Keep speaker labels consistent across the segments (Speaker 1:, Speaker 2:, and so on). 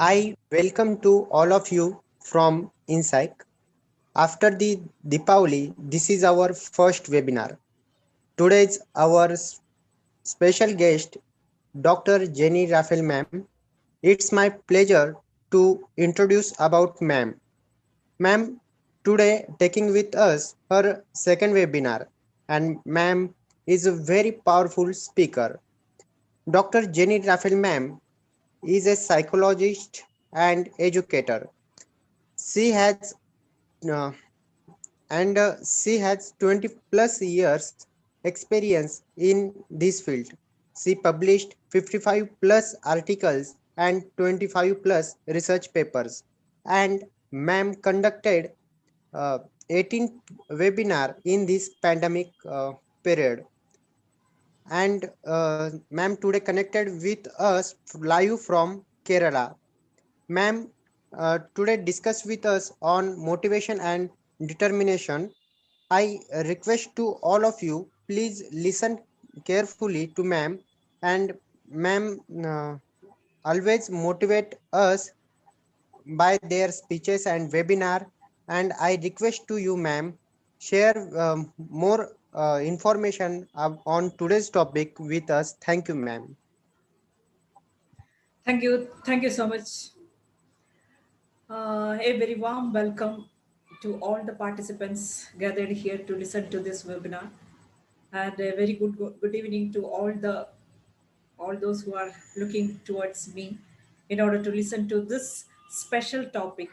Speaker 1: I welcome to all of you from Insight. After the Deepavali, this is our first webinar. Today's our special guest, Dr. Jeny Rapheal ma'am. It's my pleasure to introduce about ma'am. Ma'am, today taking with us her second webinar, and ma'am is a very powerful speaker. Dr. Jeny Rapheal ma'am is a psychologist and educator. She has uh, she has 20 plus years experience in this field. She published 55 plus articles and 25 plus research papers, and ma'am conducted uh, 18 webinar in this pandemic period. And ma'am today connected with us live from Kerala. Ma'am today discuss with us on motivation and determination. I request to all of you, please listen carefully to ma'am, and ma'am always motivate us by their speeches and webinar. And I request to you, ma'am, share more information on today's topic with us. Thank you, ma'am.
Speaker 2: Thank you. Thank you so much. A very warm welcome to all the participants gathered here to listen to this webinar, and a very good evening to all those who are looking towards me in order to listen to this special topic,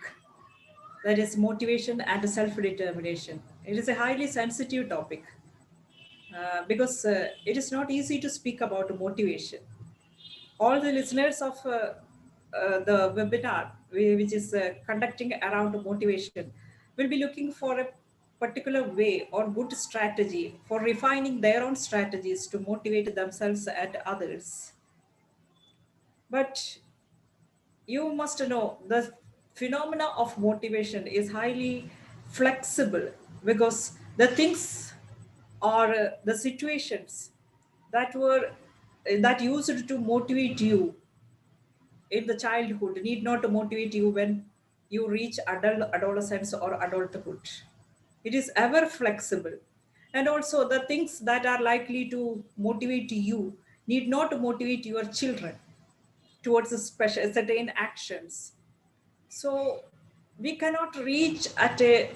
Speaker 2: that is motivation and self-determination. It is a highly sensitive topic because it is not easy to speak about motivation. All the listeners of the webinar, which is conducting around motivation, will be looking for a particular way or good strategy for refining their own strategies to motivate themselves and others. But you must know the phenomena of motivation is highly flexible because the things or the situations that were that used to motivate you in the childhood need not motivate you when you reach adolescence or adulthood. It is ever flexible. And also, the things that are likely to motivate you need not motivate your children towards a special certain actions. So, we cannot reach at a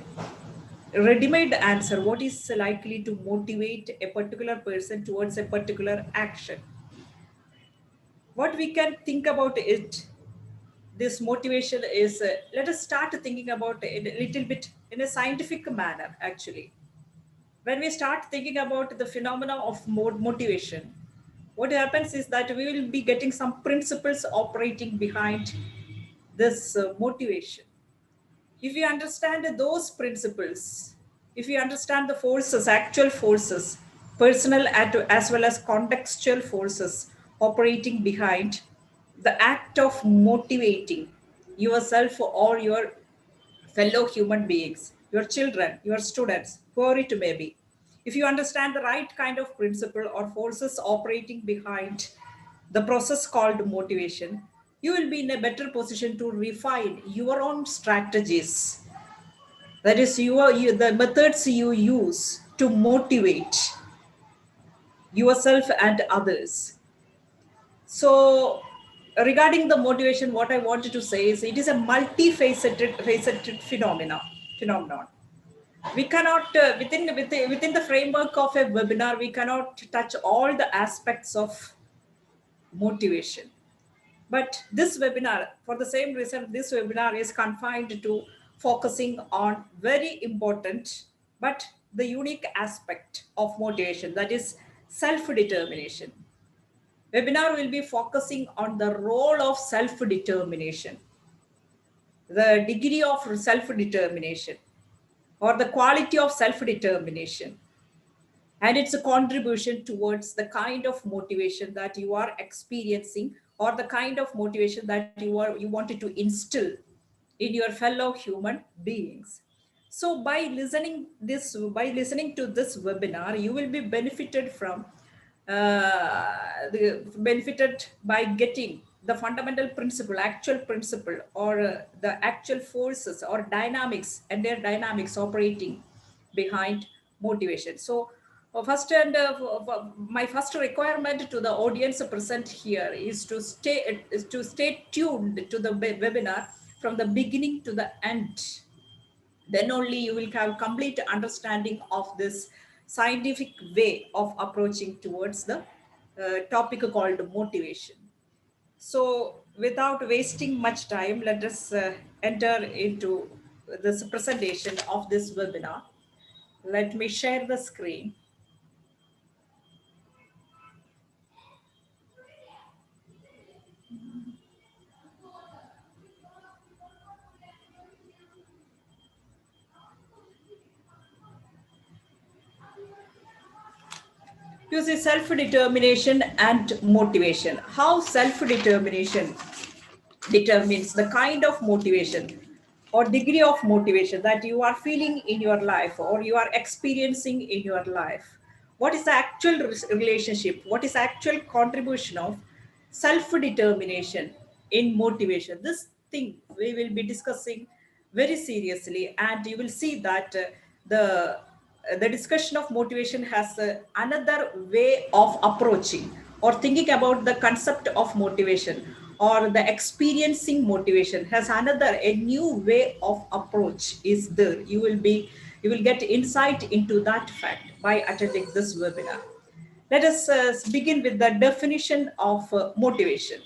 Speaker 2: ready-made answer what is likely to motivate a particular person towards a particular action. What we can think about it, this motivation is, let us start thinking about it a little bit in a scientific manner. Actually, when we start thinking about the phenomena of motivation, what happens is that we will be getting some principles operating behind this motivation. If you understand those principles, if you understand the forces, actual forces, personal as well as contextual forces operating behind the act of motivating yourself or your fellow human beings, your children, your students, whoever it may be, if you understand the right kind of principle or forces operating behind the process called motivation, you will be in a better position to refine your own strategies. That is, the methods you use to motivate yourself and others. So, regarding the motivation, what I wanted to say is it is a multifaceted phenomenon. We cannot within the framework of a webinar, we cannot touch all the aspects of motivation. But this webinar, for the same reason, this webinar is confined to focusing on very important but the unique aspect of motivation, that is self-determination. Webinar will be focusing on the role of self-determination, the degree of self-determination, or the quality of self-determination, and its a contribution towards the kind of motivation that you are experiencing or the kind of motivation that you wanted to instill in your fellow human beings. So by listening to this webinar, you will be benefited from benefited by getting the fundamental principle, actual principle, or the actual forces or dynamics and their dynamics operating behind motivation. So, my first requirement to the audience present here is to stay tuned to the webinar from the beginning to the end. Then only you will have complete understanding of this scientific way of approaching towards the topic called motivation. So without wasting much time, let us enter into this presentation of this webinar. Let me share the screen. You see, self-determination and motivation. How self-determination determines the kind of motivation or degree of motivation that you are feeling in your life or you are experiencing in your life. What is the actual relationship? What is the actual contribution of self determination in motivation? This thing we will be discussing very seriously, and you will see that the discussion of motivation has another way of approaching or thinking about the concept of motivation, or the experiencing motivation has another, a new way of approach is there. You will get insight into that fact by attending this webinar. Let us begin with the definition of motivation.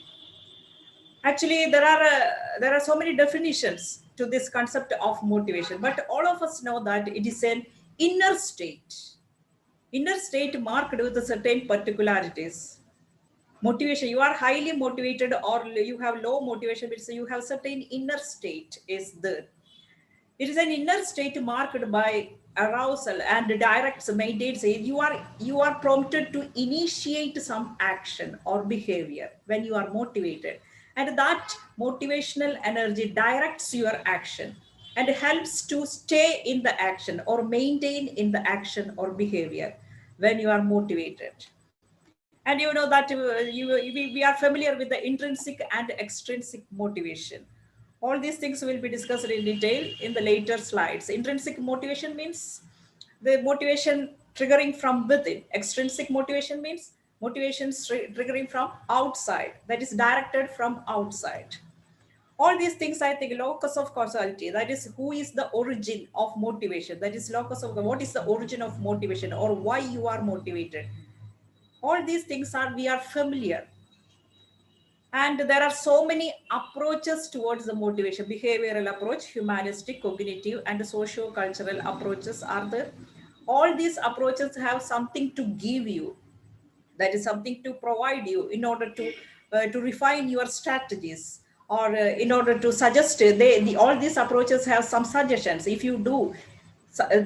Speaker 2: Actually, there are so many definitions to this concept of motivation, but all of us know that it is an inner state. Inner state marked with certain particularities. Motivation, you are highly motivated or you have low motivation, because you have certain inner state is there. It is an inner state marked by arousal and directs, maintains. You are prompted to initiate some action or behavior when you are motivated, and that motivational energy directs your action and helps to stay in the action or maintain in the action or behavior when you are motivated. And you know that we are familiar with the intrinsic and extrinsic motivation. All these things will be discussed in detail in the later slides. Intrinsic motivation means the motivation triggering from within. Extrinsic motivation means motivation triggering from outside, that is directed from outside. All these things, I think, locus of causality, that is who is the origin of motivation, that is locus of what is the origin of motivation or why you are motivated. All these things are we are familiar, and there are so many approaches towards the motivation. Behavioral approach, humanistic, cognitive, and socio-cultural approaches are there. All these approaches have something to give you, that is something to provide you in order to refine your strategies, or in order to suggest. All these approaches have some suggestions. If you do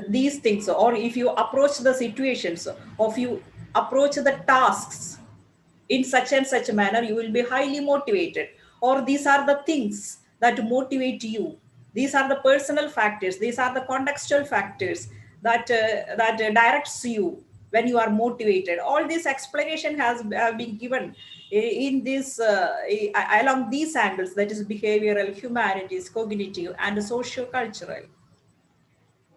Speaker 2: these things, or if you approach the situations, or if you approach the tasks in such and such a manner, you will be highly motivated. Or these are the things that motivate you. These are the personal factors, these are the contextual factors that directs you when you are motivated. All this explanation has been given in this along these angles, that is behavioral, humanities, cognitive, and socio-cultural.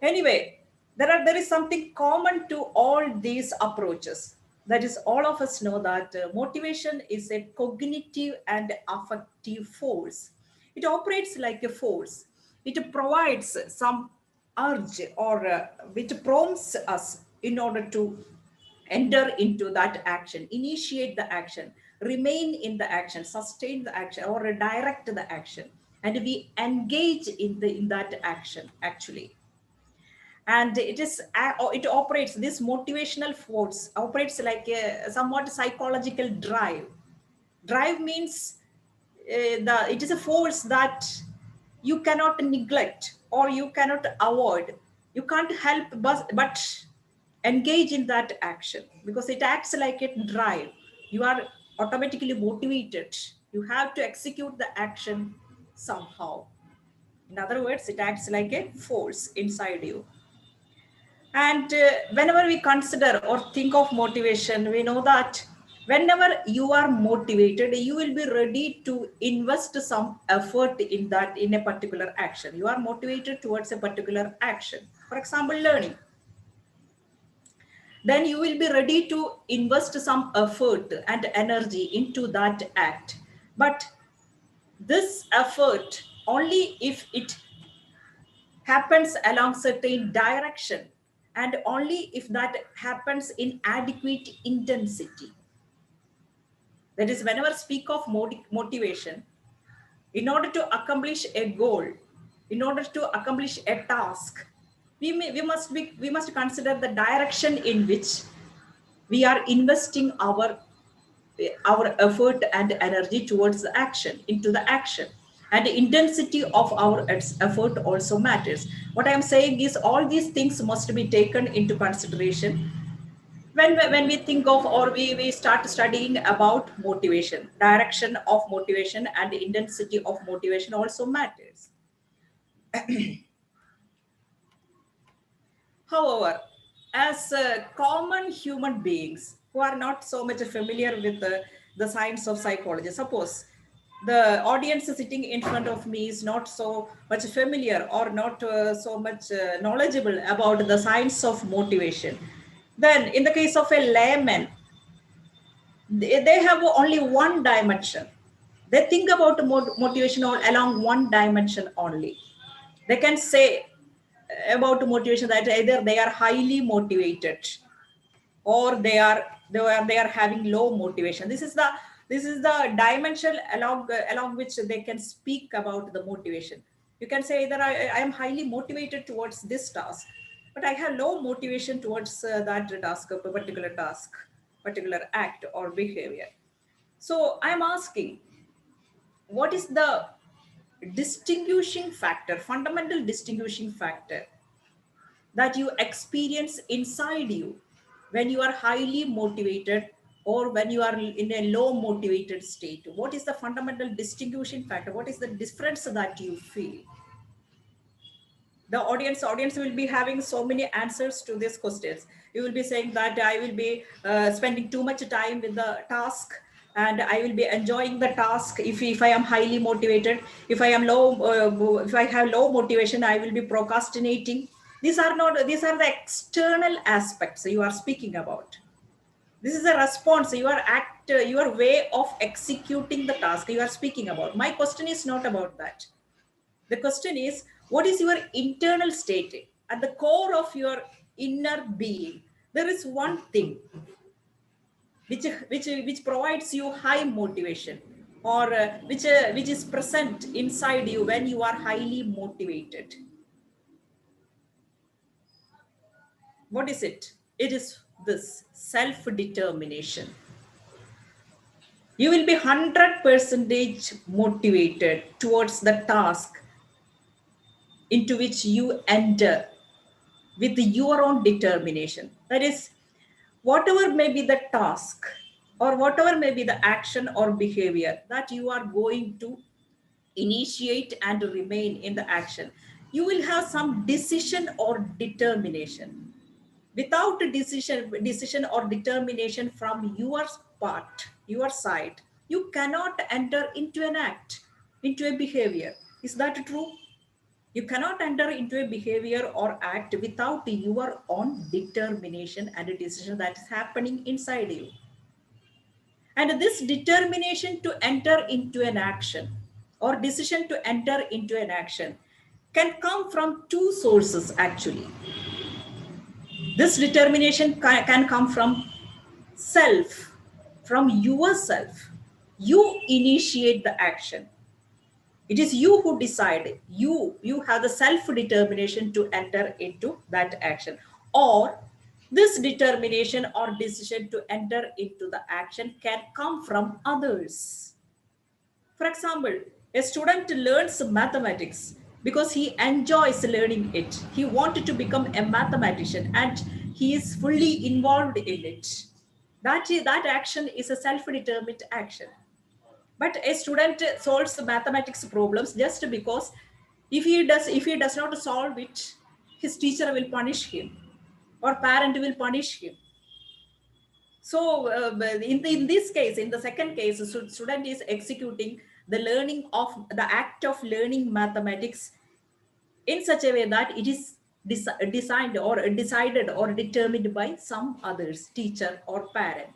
Speaker 2: Anyway, there is something common to all these approaches. That is, all of us know that motivation is a cognitive and affective force. It operates like a force. It provides some urge, or it prompts us in order to enter into that action, initiate the action, remain in the action, sustain the action, or direct the action, and we engage in that action actually. And it operates, this motivational force operates like a somewhat psychological drive means it is a force that you cannot neglect or you cannot avoid. You can't help but engage in that action, because it acts like a drive. You are automatically motivated, you have to execute the action somehow. In other words, it acts like a force inside you. And whenever we consider or think of motivation, we know that whenever you are motivated, you will be ready to invest some effort in that, in a particular action. You are motivated towards a particular action, for example learning, then you will be ready to invest some effort and energy into that act. But this effort only if it happens along certain direction, and only if that happens in adequate intensity. That is, whenever speak of motivation, in order to accomplish a goal, in order to accomplish a task, we must consider the direction in which we are investing our effort and energy towards the action, into the action. And the intensity of our effort also matters. What I am saying is all these things must be taken into consideration when we think of, or we start studying about motivation. Direction of motivation and the intensity of motivation also matters. However, as common human beings who are not so much familiar with the science of psychology, suppose the audience sitting in front of me is not so much familiar or not so much knowledgeable about the science of motivation, then in the case of a layman, they have only one dimension. They think about motivation along one dimension only. They can say about motivation that either they are highly motivated or they are having low motivation. This is the dimension along which they can speak about the motivation. You can say either I am highly motivated towards this task, but I have low motivation towards that task, a particular task, particular act or behavior. So I am asking, what is the distinguishing factor, fundamental distinguishing factor that you experience inside you when you are highly motivated or when you are in a low motivated state? What is the fundamental distinguishing factor? What is the difference that you feel? The audience will be having so many answers to these questions. You will be saying that I will be spending too much time with the task, and I will be enjoying the task if I am highly motivated. If I am low, if I have low motivation, I will be procrastinating. These are the external aspects you are speaking about. This is a response, your way of executing the task you are speaking about. My question is not about that. The question is, what is your internal state? At the core of your inner being, there is one thing which provides you high motivation, or which is present inside you when you are highly motivated. What is it? It is this self-determination. You will be 100% motivated towards the task into which you enter with your own determination. That is, whatever may be the task or whatever may be the action or behavior that you are going to initiate and remain in the action, you will have some decision or determination. Without a decision or determination from your part, your side, you cannot enter into an act, into a behavior. Is that true? You cannot enter into a behavior or act without your own determination and a decision that is happening inside you. And this determination to enter into an action or decision to enter into an action can come from two sources actually. This determination can come from self, from yourself. You initiate the action. It is you who decide. You have the self determination to enter into that action. Or this determination or decision to enter into the action can come from others. For example, a student learns mathematics because he enjoys learning it. He wanted to become a mathematician and he is fully involved in it. That action is a self-determined action. But a student solves the mathematics problems just because if he does not solve it, his teacher will punish him. or parent will punish him. So in this case, in the second case, student is executing the learning of the act of learning mathematics in such a way that it is designed or decided or determined by some others, teacher or parent.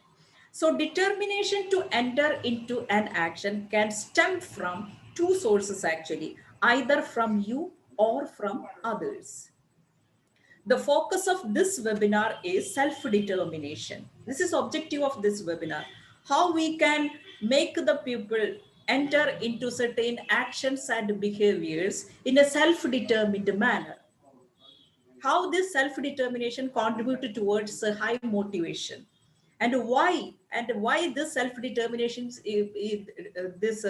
Speaker 2: So determination to enter into an action can stem from two sources actually, either from you or from others. The focus of this webinar is self-determination. This is objective of this webinar. How we can make the people enter into certain actions and behaviors in a self-determined manner. How this self-determination contributed towards a high motivation, and why this self-determination this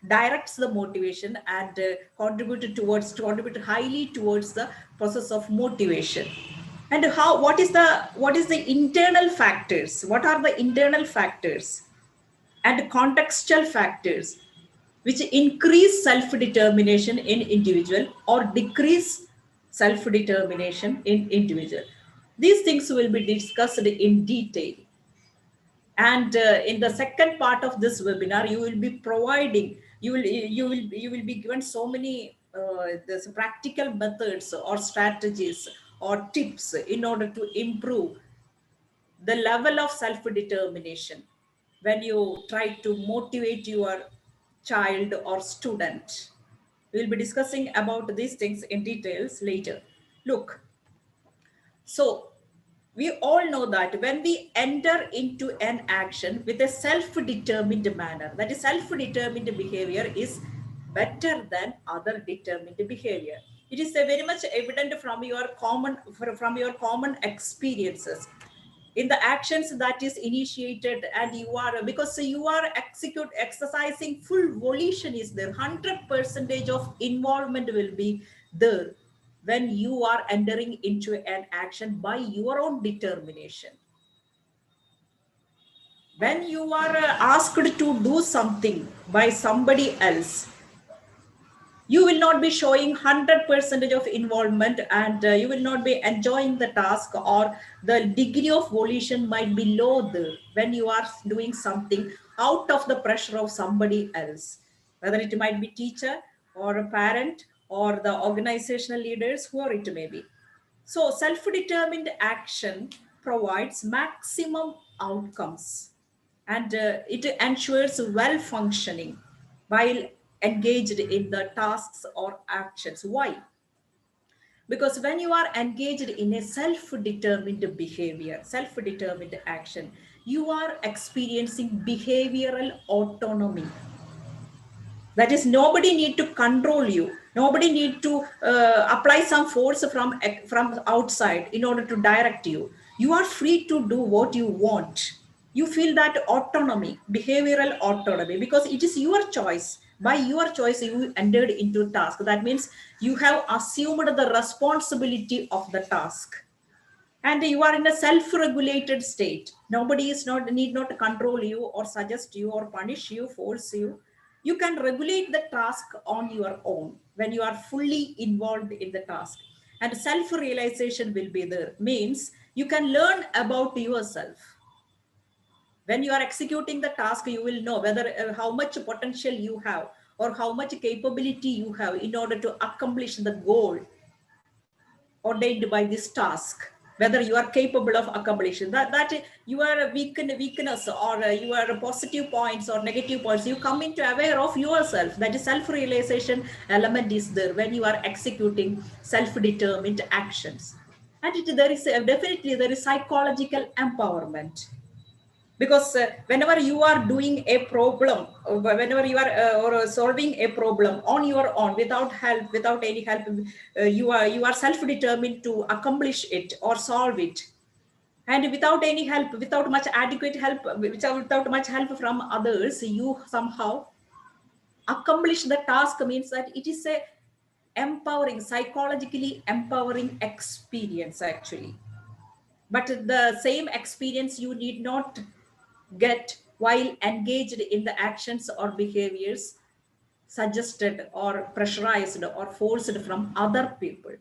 Speaker 2: directs the motivation and contribute highly towards the process of motivation. And how what is the internal factors, what are the internal factors and contextual factors which increase self-determination in individual or decrease self-determination in individual. These things will be discussed in detail. And in the second part of this webinar, you will be providing, you will be given so many this practical methods or strategies or tips in order to improve the level of self determination when you try to motivate your child or student. We'll be discussing about these things in details later. Look, so we all know that when we enter into an action with a self-determined manner, that is self-determined behavior is better than other determined behavior. It is very much evident from your common experiences in the actions that is initiated, and you are, because you are exercising full volition is there, 100 percentage of involvement will be there when you are entering into an action by your own determination. When you are asked to do something by somebody else, you will not be showing 100% of involvement, and you will not be enjoying the task, or the degree of volition might be low there when you are doing something out of the pressure of somebody else, whether it might be teacher or a parent or the organizational leaders, whoever it may be. So self-determined action provides maximum outcomes, and it ensures well functioning while engaged in the tasks or actions. Why? Because when you are engaged in a self-determined behavior, self-determined action, you are experiencing behavioral autonomy. That is, nobody need to control you, nobody need to apply some force from outside in order to direct you. You are free to do what you want. You feel that autonomy, behavioral autonomy, because it is your choice. By your choice you entered into task. That means you have assumed the responsibility of the task, and you are in a self-regulated state. Nobody is not need not to control you or suggest you or punish you, force you. You can regulate the task on your own when you are fully involved in the task. And self-realization will be there, means you can learn about yourself. When you are executing the task, you will know whether how much potential you have or how much capability you have in order to accomplish the goal ordained by this task, whether you are capable of accomplishing that your weakness or your positive points or negative points, you come into aware of yourself. That is self-realization element is there when you are executing self-determined actions. And there is definitely there is psychological empowerment, because whenever you are doing a problem, whenever you are or solving a problem on your own without help, without any help, you are self determined to accomplish it or solve it, and without any help, without much adequate help, without much help from others, you somehow accomplish the task. Means that it is a empowering, psychologically empowering experience actually. But the same experience you need not get while engaged in the actions or behaviors suggested or pressurized or forced from other people.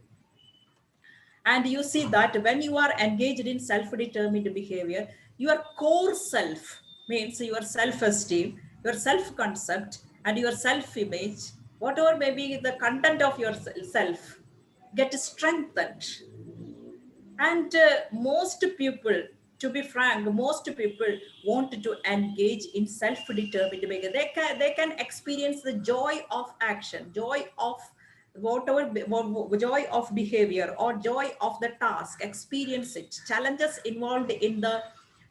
Speaker 2: And you see that when you are engaged in self-determined behavior, your core self, means your self-esteem, your self-concept, and your self-image, whatever may be the content of your self, get strengthened. And most people, to be frank, most people want to engage in self-determined behavior. They can experience the joy of action, joy of whatever, joy of behavior, or joy of the task, experience it. Challenges involved in the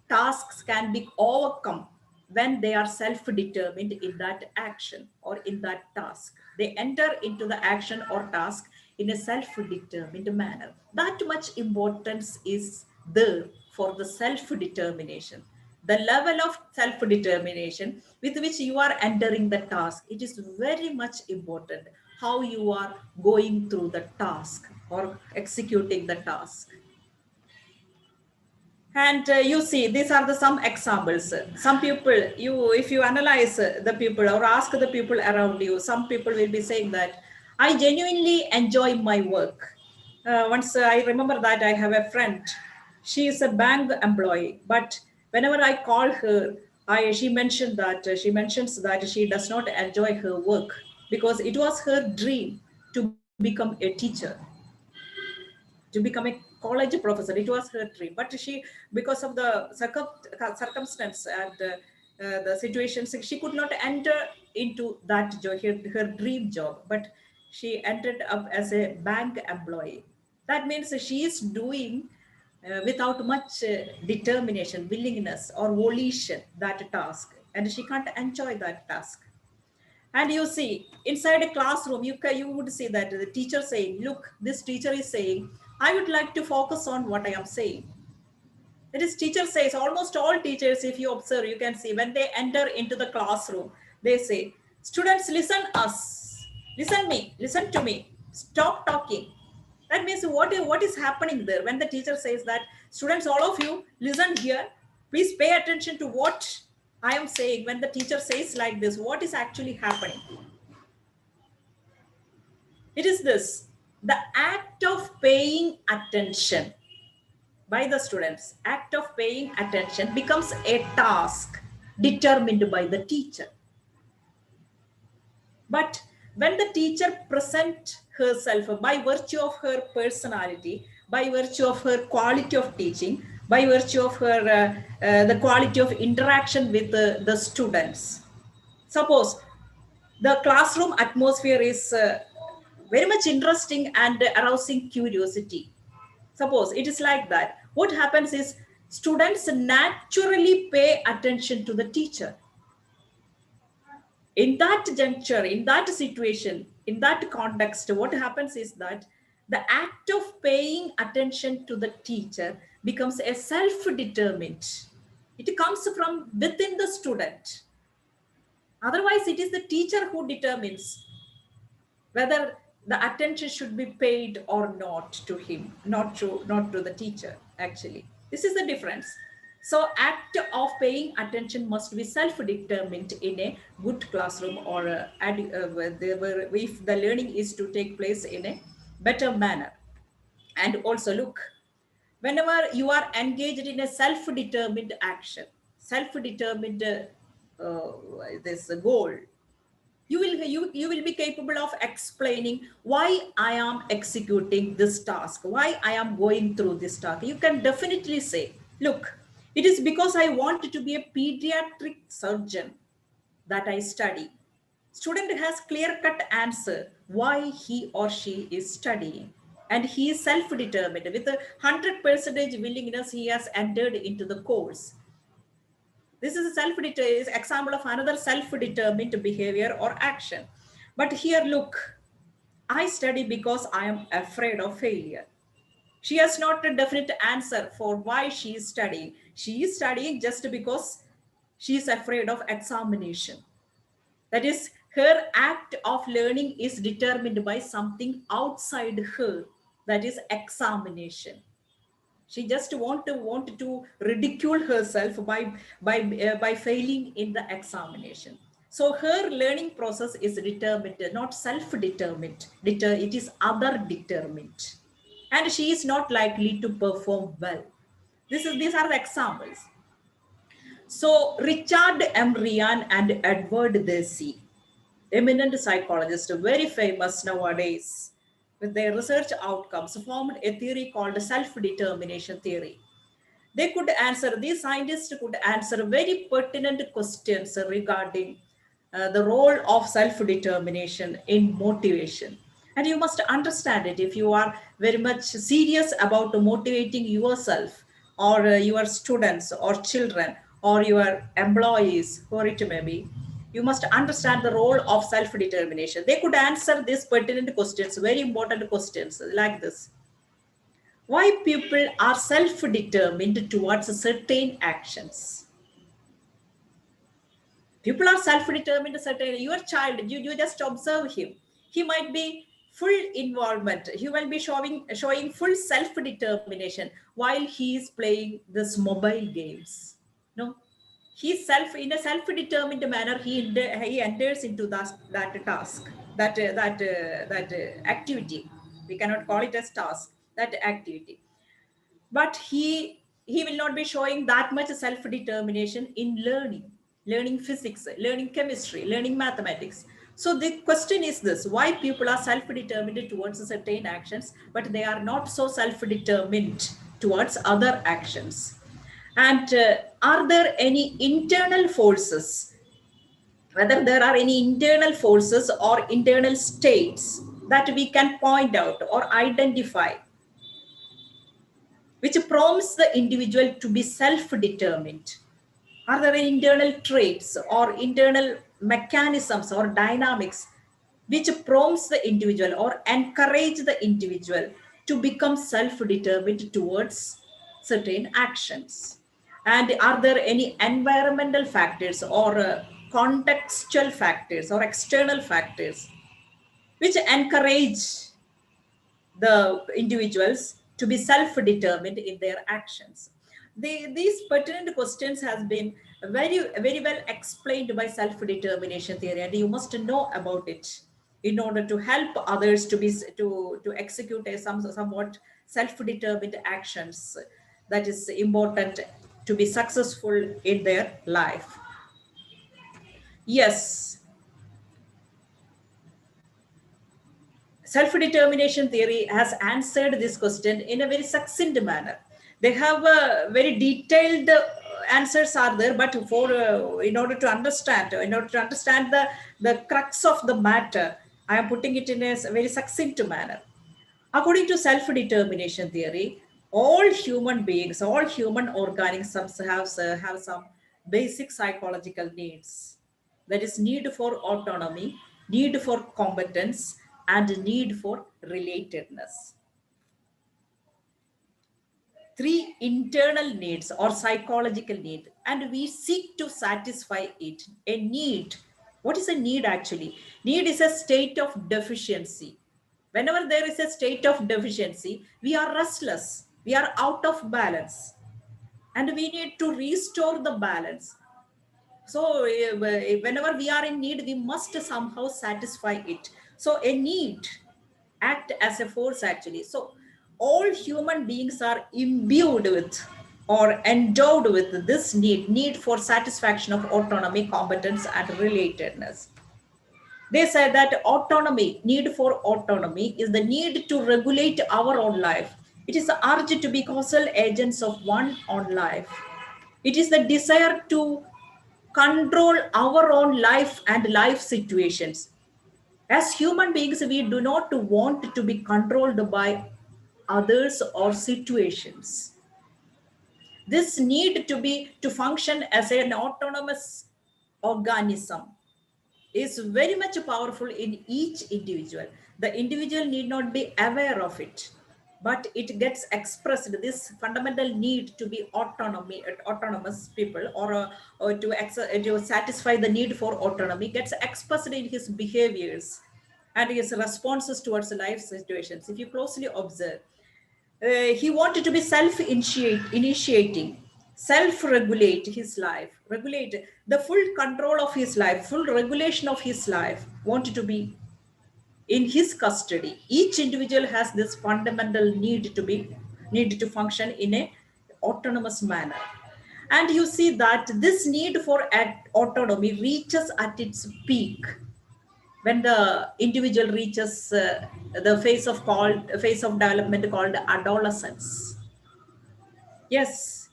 Speaker 2: tasks can be overcome when they are self-determined in that action or in that task. They enter into the action or task in a self-determined manner. That much importance is there for the self-determination. The level of self-determination with which you are entering the task, it is very much important how you are going through the task or executing the task. And you see, these are the some examples. Some people, you if you analyze the people or ask the people around you, some people will be saying that I genuinely enjoy my work. Once I remember that I have a friend. She is a bank employee, but whenever I call her, I she mentioned that she mentions that she does not enjoy her work because it was her dream to become a teacher, to become a college professor. It was her dream, but she, because of the circumstance and the situations, she could not enter into that job, her dream job, but she ended up as a bank employee. That means she is doing without much determination, willingness, or volition that task, and she can't enjoy that task. And you see, inside a classroom, you would see that the teacher saying, look, this teacher is saying, I would like to focus on what I am saying. That is, teacher says, almost all teachers, if you observe, you can see when they enter into the classroom, they say, students, listen us, listen to me, stop talking. That means what is happening there when the teacher says that, students, all of you, listen here, please pay attention to what I am saying. When the teacher says like this, what is actually happening? It is this, the act of paying attention by the students, act of paying attention becomes a task determined by the teacher. But when the teacher presents herself by virtue of her personality, by virtue of her quality of teaching, by virtue of her the quality of interaction with the students, suppose the classroom atmosphere is very much interesting and arousing curiosity. Suppose it is like that. What happens is students naturally pay attention to the teacher. In that juncture, in that situation, in that context, what happens is that the act of paying attention to the teacher becomes a self-determined. It comes from within the student. Otherwise, it is the teacher who determines whether the attention should be paid or not to him, not to the teacher. Actually, this is the difference. So act of paying attention must be self-determined in a good classroom, or if the learning is to take place in a better manner. And also look, whenever you are engaged in a self-determined action, self-determined this goal, you will be capable of explaining why I am executing this task, why I am going through this task. You can definitely say, look, it is because I want to be a pediatric surgeon that I study. Student has clear cut answer why he or she is studying, and he is self determined with a 100% willingness. He has entered into the course. This is a self-determined example of another self-determined behavior or action. But here, look, I study because I am afraid of failure. She has not a definite answer for why she is studying. She is studying just because she is afraid of examination. That is, her act of learning is determined by something outside her, that is examination. She just want to ridicule herself by failing in the examination. So her learning process is determined, not self determined. It is other determined. and she is not likely to perform well. These are the examples. So Richard M. Ryan and Edward Deci, eminent psychologists, very famous nowadays, with their research outcomes, formed a theory called self-determination theory. They could answer, these scientists could answer very pertinent questions regarding the role of self-determination in motivation. And you must understand it if you are very much serious about motivating yourself or your students or children or your employees, whoever it may be. You must understand the role of self-determination. They could answer these pertinent questions, very important questions like this: why people are self-determined towards certain actions. People are self-determined certain. Your child, you just observe him. He might be full involvement. He will be showing full self-determination while he is playing this mobile games. No, he self in a self-determined manner. He enters into that task, that activity. We cannot call it as task. That activity, but he will not be showing that much self determination in learning physics, learning chemistry, learning mathematics. So the question is this: why people are self determined towards certain actions but they are not so self determined towards other actions? And are there any internal forces, whether there are any internal forces or internal states that we can point out or identify, which prompts the individual to be self-determined? Are there any internal traits or internal mechanisms or dynamics which prompts the individual or encourage the individual to become self-determined towards certain actions? And are there any environmental factors or contextual factors or external factors which encourage the individuals to be self-determined in their actions? These pertinent questions has been very well explained by self-determination theory, and you must know about it in order to help others to execute somewhat self-determined actions that is important to be successful in their life. Yes, self-determination theory has answered this question in a very succinct manner. They have very detailed answers are there, but for in order to understand the crux of the matter, I am putting it in a very succinct manner. According to self-determination theory, all human beings, all human organisms have some basic psychological needs. That is need for autonomy, need for competence, and need for relatedness. Three internal needs or psychological need, and we seek to satisfy it. A need. What is a need actually? Need is a state of deficiency. Whenever there is a state of deficiency, we are restless, we are out of balance, and we need to restore the balance. So whenever we are in need, we must somehow satisfy it. So a need act as a force actually. So all human beings are imbued with or endowed with this need for satisfaction of autonomy, competence, and relatedness. They said that autonomy, need for autonomy, is the need to regulate our own life. It is the urge to be causal agents of one own life. It is the desire to control our own life and life situations. As human beings, we do not want to be controlled by others or situations. This need to function as an autonomous organism is very much powerful in each individual. The individual need not be aware of it, but it gets expressed. This fundamental need to be autonomous people, or to satisfy the need for autonomy gets expressed in his behaviors and his responses towards life situations. If you closely observe, he wanted to be self-initiating, self-regulate his life, regulate the full control of his life, full regulation of his life, wanted to be in his custody. Each individual has this fundamental need to function in a autonomous manner. And you see that this need for autonomy reaches at its peak when the individual reaches the phase of development called adolescence. Yes,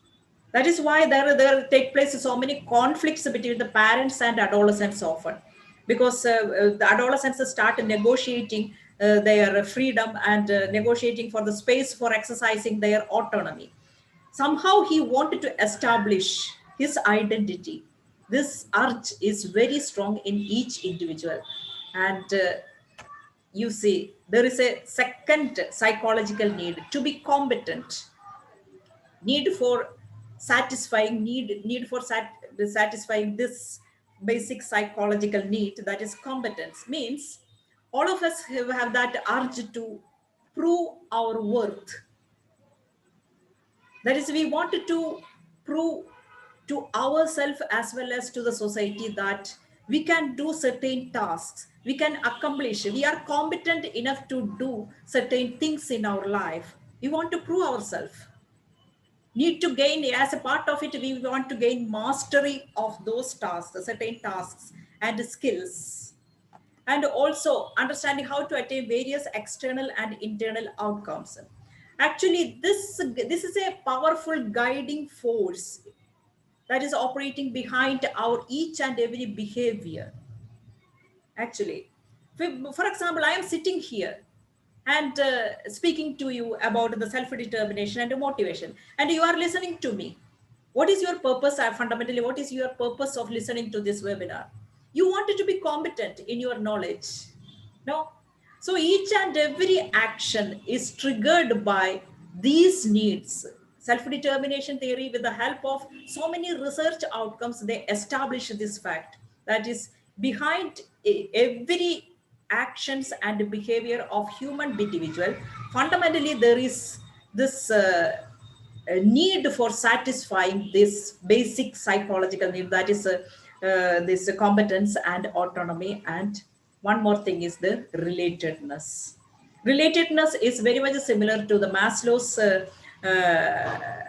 Speaker 2: that is why there take place so many conflicts between the parents and adolescents often, because the adolescents start negotiating their freedom and negotiating for the space for exercising their autonomy. Somehow he wanted to establish his identity. This urge is very strong in each individual, and you see there is a second psychological need to be competent, need for satisfying this basic psychological need, that is competence. Means all of us have that urge to prove our worth. That is, we wanted to prove to ourselves as well as to the society that we can do certain tasks, we can accomplish, we are competent enough to do certain things in our life. We want to prove ourselves, need to gain, as a part of it we want to gain mastery of those tasks, certain tasks and skills, and also understanding how to attain various external and internal outcomes. Actually this is a powerful guiding force that is operating behind our each and every behavior. Actually, for example, I am sitting here and speaking to you about the self determination and motivation, and you are listening to me. What is your purpose? Fundamentally, what is your purpose of listening to this webinar? You wanted to be competent in your knowledge. No? So each and every action is triggered by these needs. Self-determination theory, with the help of so many research outcomes, they establish this fact. That is, behind every actions and behavior of human individual, fundamentally there is this need for satisfying this basic psychological need, that is this competence and autonomy. And one more thing is the relatedness. Relatedness is very much similar to the Maslow's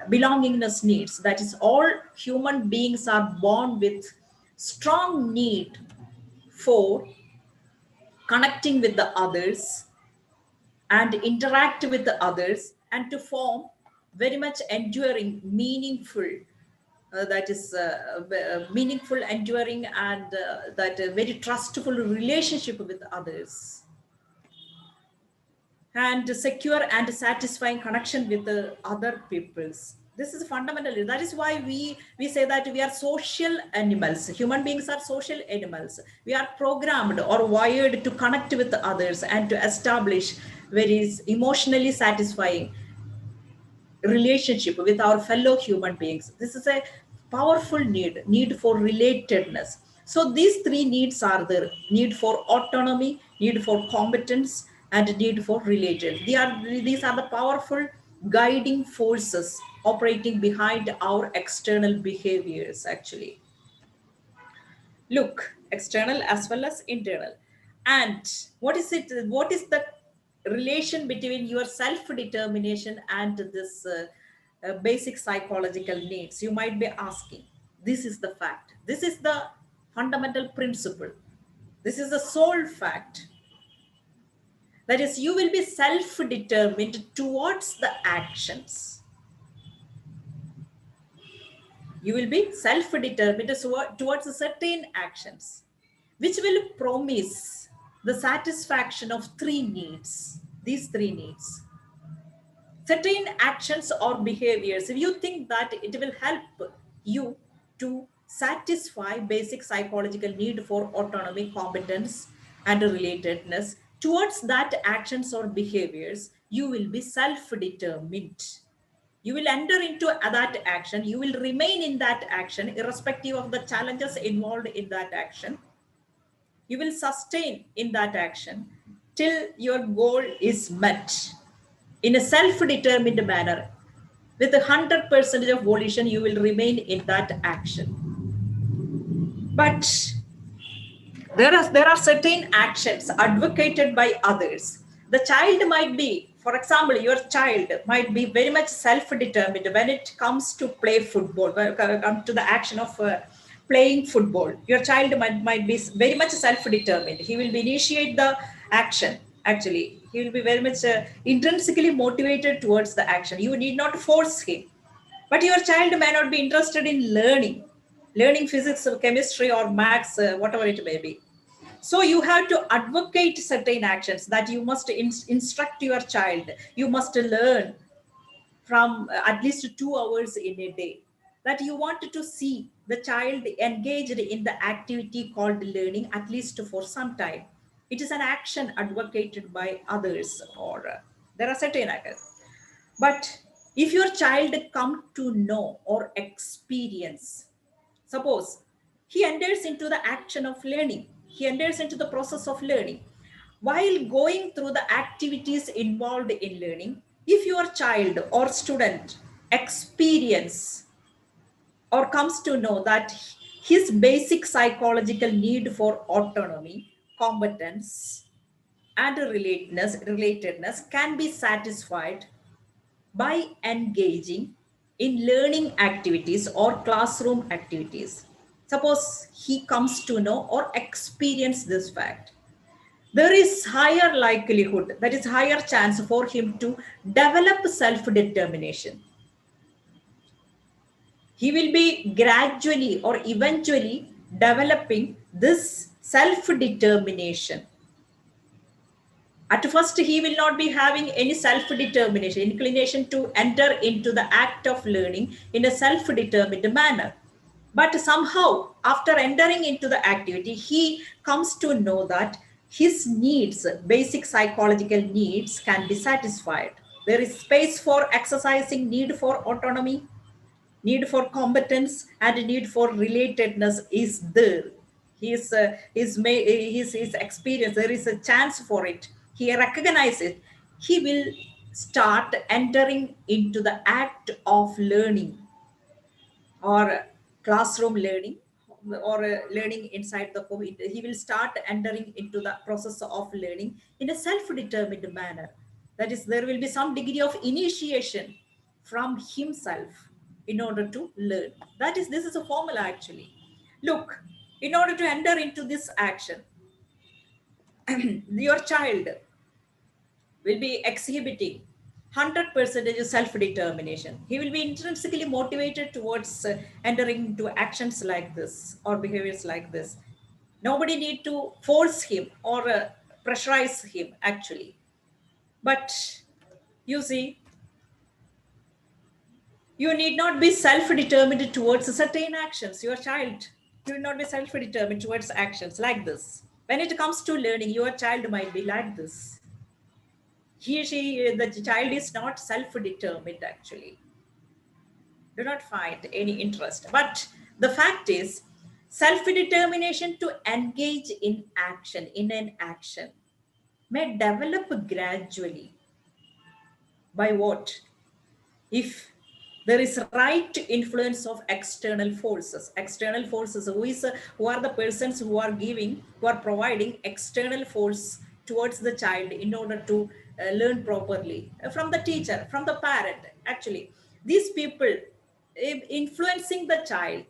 Speaker 2: belongingness needs. That is, all human beings are born with strong need for connecting with the others and interact with the others, and to form very much enduring, meaningful, that is meaningful, enduring, and that very trustful relationship with others, and secure and satisfying connection with the other peoples. This is fundamentally, that is why we say that we are social animals. Human beings are social animals. We are programmed or wired to connect with others and to establish very emotionally satisfying relationship with our fellow human beings. This is a powerful need for relatedness. So these three needs are there: need for autonomy, need for competence, and need for related. These are the powerful guiding forces operating behind our external behaviors. Actually, look, external as well as internal. And what is the relation between your self determination and this basic psychological needs, you might be asking. This is the fact, this is the fundamental principle, this is the sole fact. That is, you will be self determined towards the actions. You will be self determined towards certain actions which will promise the satisfaction of three needs. These three needs, certain actions or behaviors, if you think that it will help you to satisfy basic psychological need for autonomy, competence, and relatedness, towards that actions or behaviors, you will be self-determined. You will enter into that action, you will remain in that action irrespective of the challenges involved in that action. You will sustain in that action till your goal is met in a self-determined manner. With 100% of volition, you will remain in that action. But There are certain actions advocated by others. The child might be, for example, your child might be very much self-determined when it comes to play football, when it comes to the action of playing football. Your child might be very much self-determined. He will initiate the action. Actually, he will be very much intrinsically motivated towards the action. You need not force him. But your child may not be interested in learning physics or chemistry or maths, whatever it may be. So you have to advocate certain actions that you must instruct your child. You must learn from at least 2 hours in a day. That you want to see the child engaged in the activity called learning at least for some time. It is an action advocated by others, or there are certain actions. But if your child come to know or experience, suppose he enters into the action of learning, he enters into the process of learning. While going through the activities involved in learning, if your child or student experience or comes to know that his basic psychological need for autonomy, competence, and relatedness can be satisfied by engaging in learning activities or classroom activities. Suppose he comes to know or experience this fact, there is higher likelihood, that is higher chance for him to develop self-determination. He will be gradually or eventually developing this self-determination. At first, he will not be having any self determination, inclination to enter into the act of learning in a self determined manner. But somehow, after entering into the activity, he comes to know that his needs, basic psychological needs, can be satisfied. There is space for exercising need for autonomy, need for competence, and need for relatedness is there. His experience, there is a chance for it. He recognizes it. He will start entering into the act of learning, or classroom learning, or learning inside the home. He will start entering into the process of learning in a self-determined manner. That is, there will be some degree of initiation from himself in order to learn. That is, this is a formula actually. Look, in order to enter into this action, your child will be exhibiting 100% self-determination. He will be intrinsically motivated towards entering into actions like this or behaviors like this. Nobody need to force him or pressurize him actually. But you see, you need not be self-determined towards certain actions. Your child, you will not be self-determined towards actions like this. When it comes to learning, your child might be like this. The child is not self-determined actually, do not find any interest. But the fact is, self-determination to engage in action, in an action, may develop gradually. By what? If there is right influence of external forces, who are the persons who are giving, who are providing external force towards the child in order to learn properly, from the teacher, from the parent. Actually, these people influencing the child,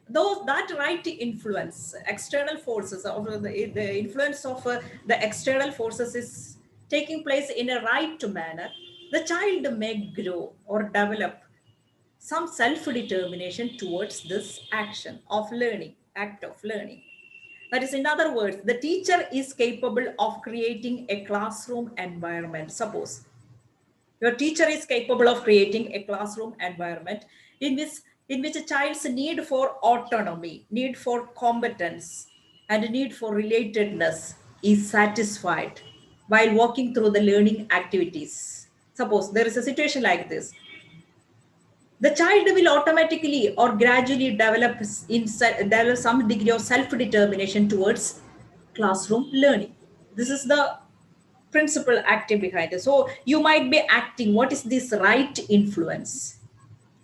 Speaker 2: those that right influence, external forces, or the influence of the external forces is taking place in a right manner, the child may grow or develop some self-determination towards this action of learning, act of learning. That is, in other words, the teacher is capable of creating a classroom environment. Suppose your teacher is capable of creating a classroom environment in which a child's need for autonomy, need for competence, and need for relatedness is satisfied while walking through the learning activities. Suppose there is a situation like this, the child will automatically or gradually develop some degree of self-determination towards classroom learning. This is the principle active behind it. So you might be acting. What is this right influence?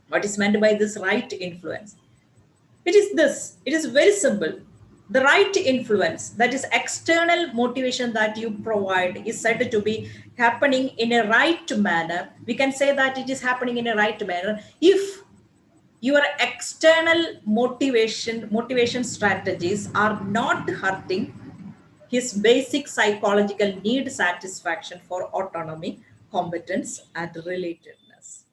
Speaker 2: What is meant by this right influence? It is this. It is very simple. The right influence, that is external motivation that you provide, is said to be happening in a right manner. We can say that it is happening in a right manner if your external motivation strategies are not hurting his basic psychological need satisfaction for autonomy, competence, and relatedness.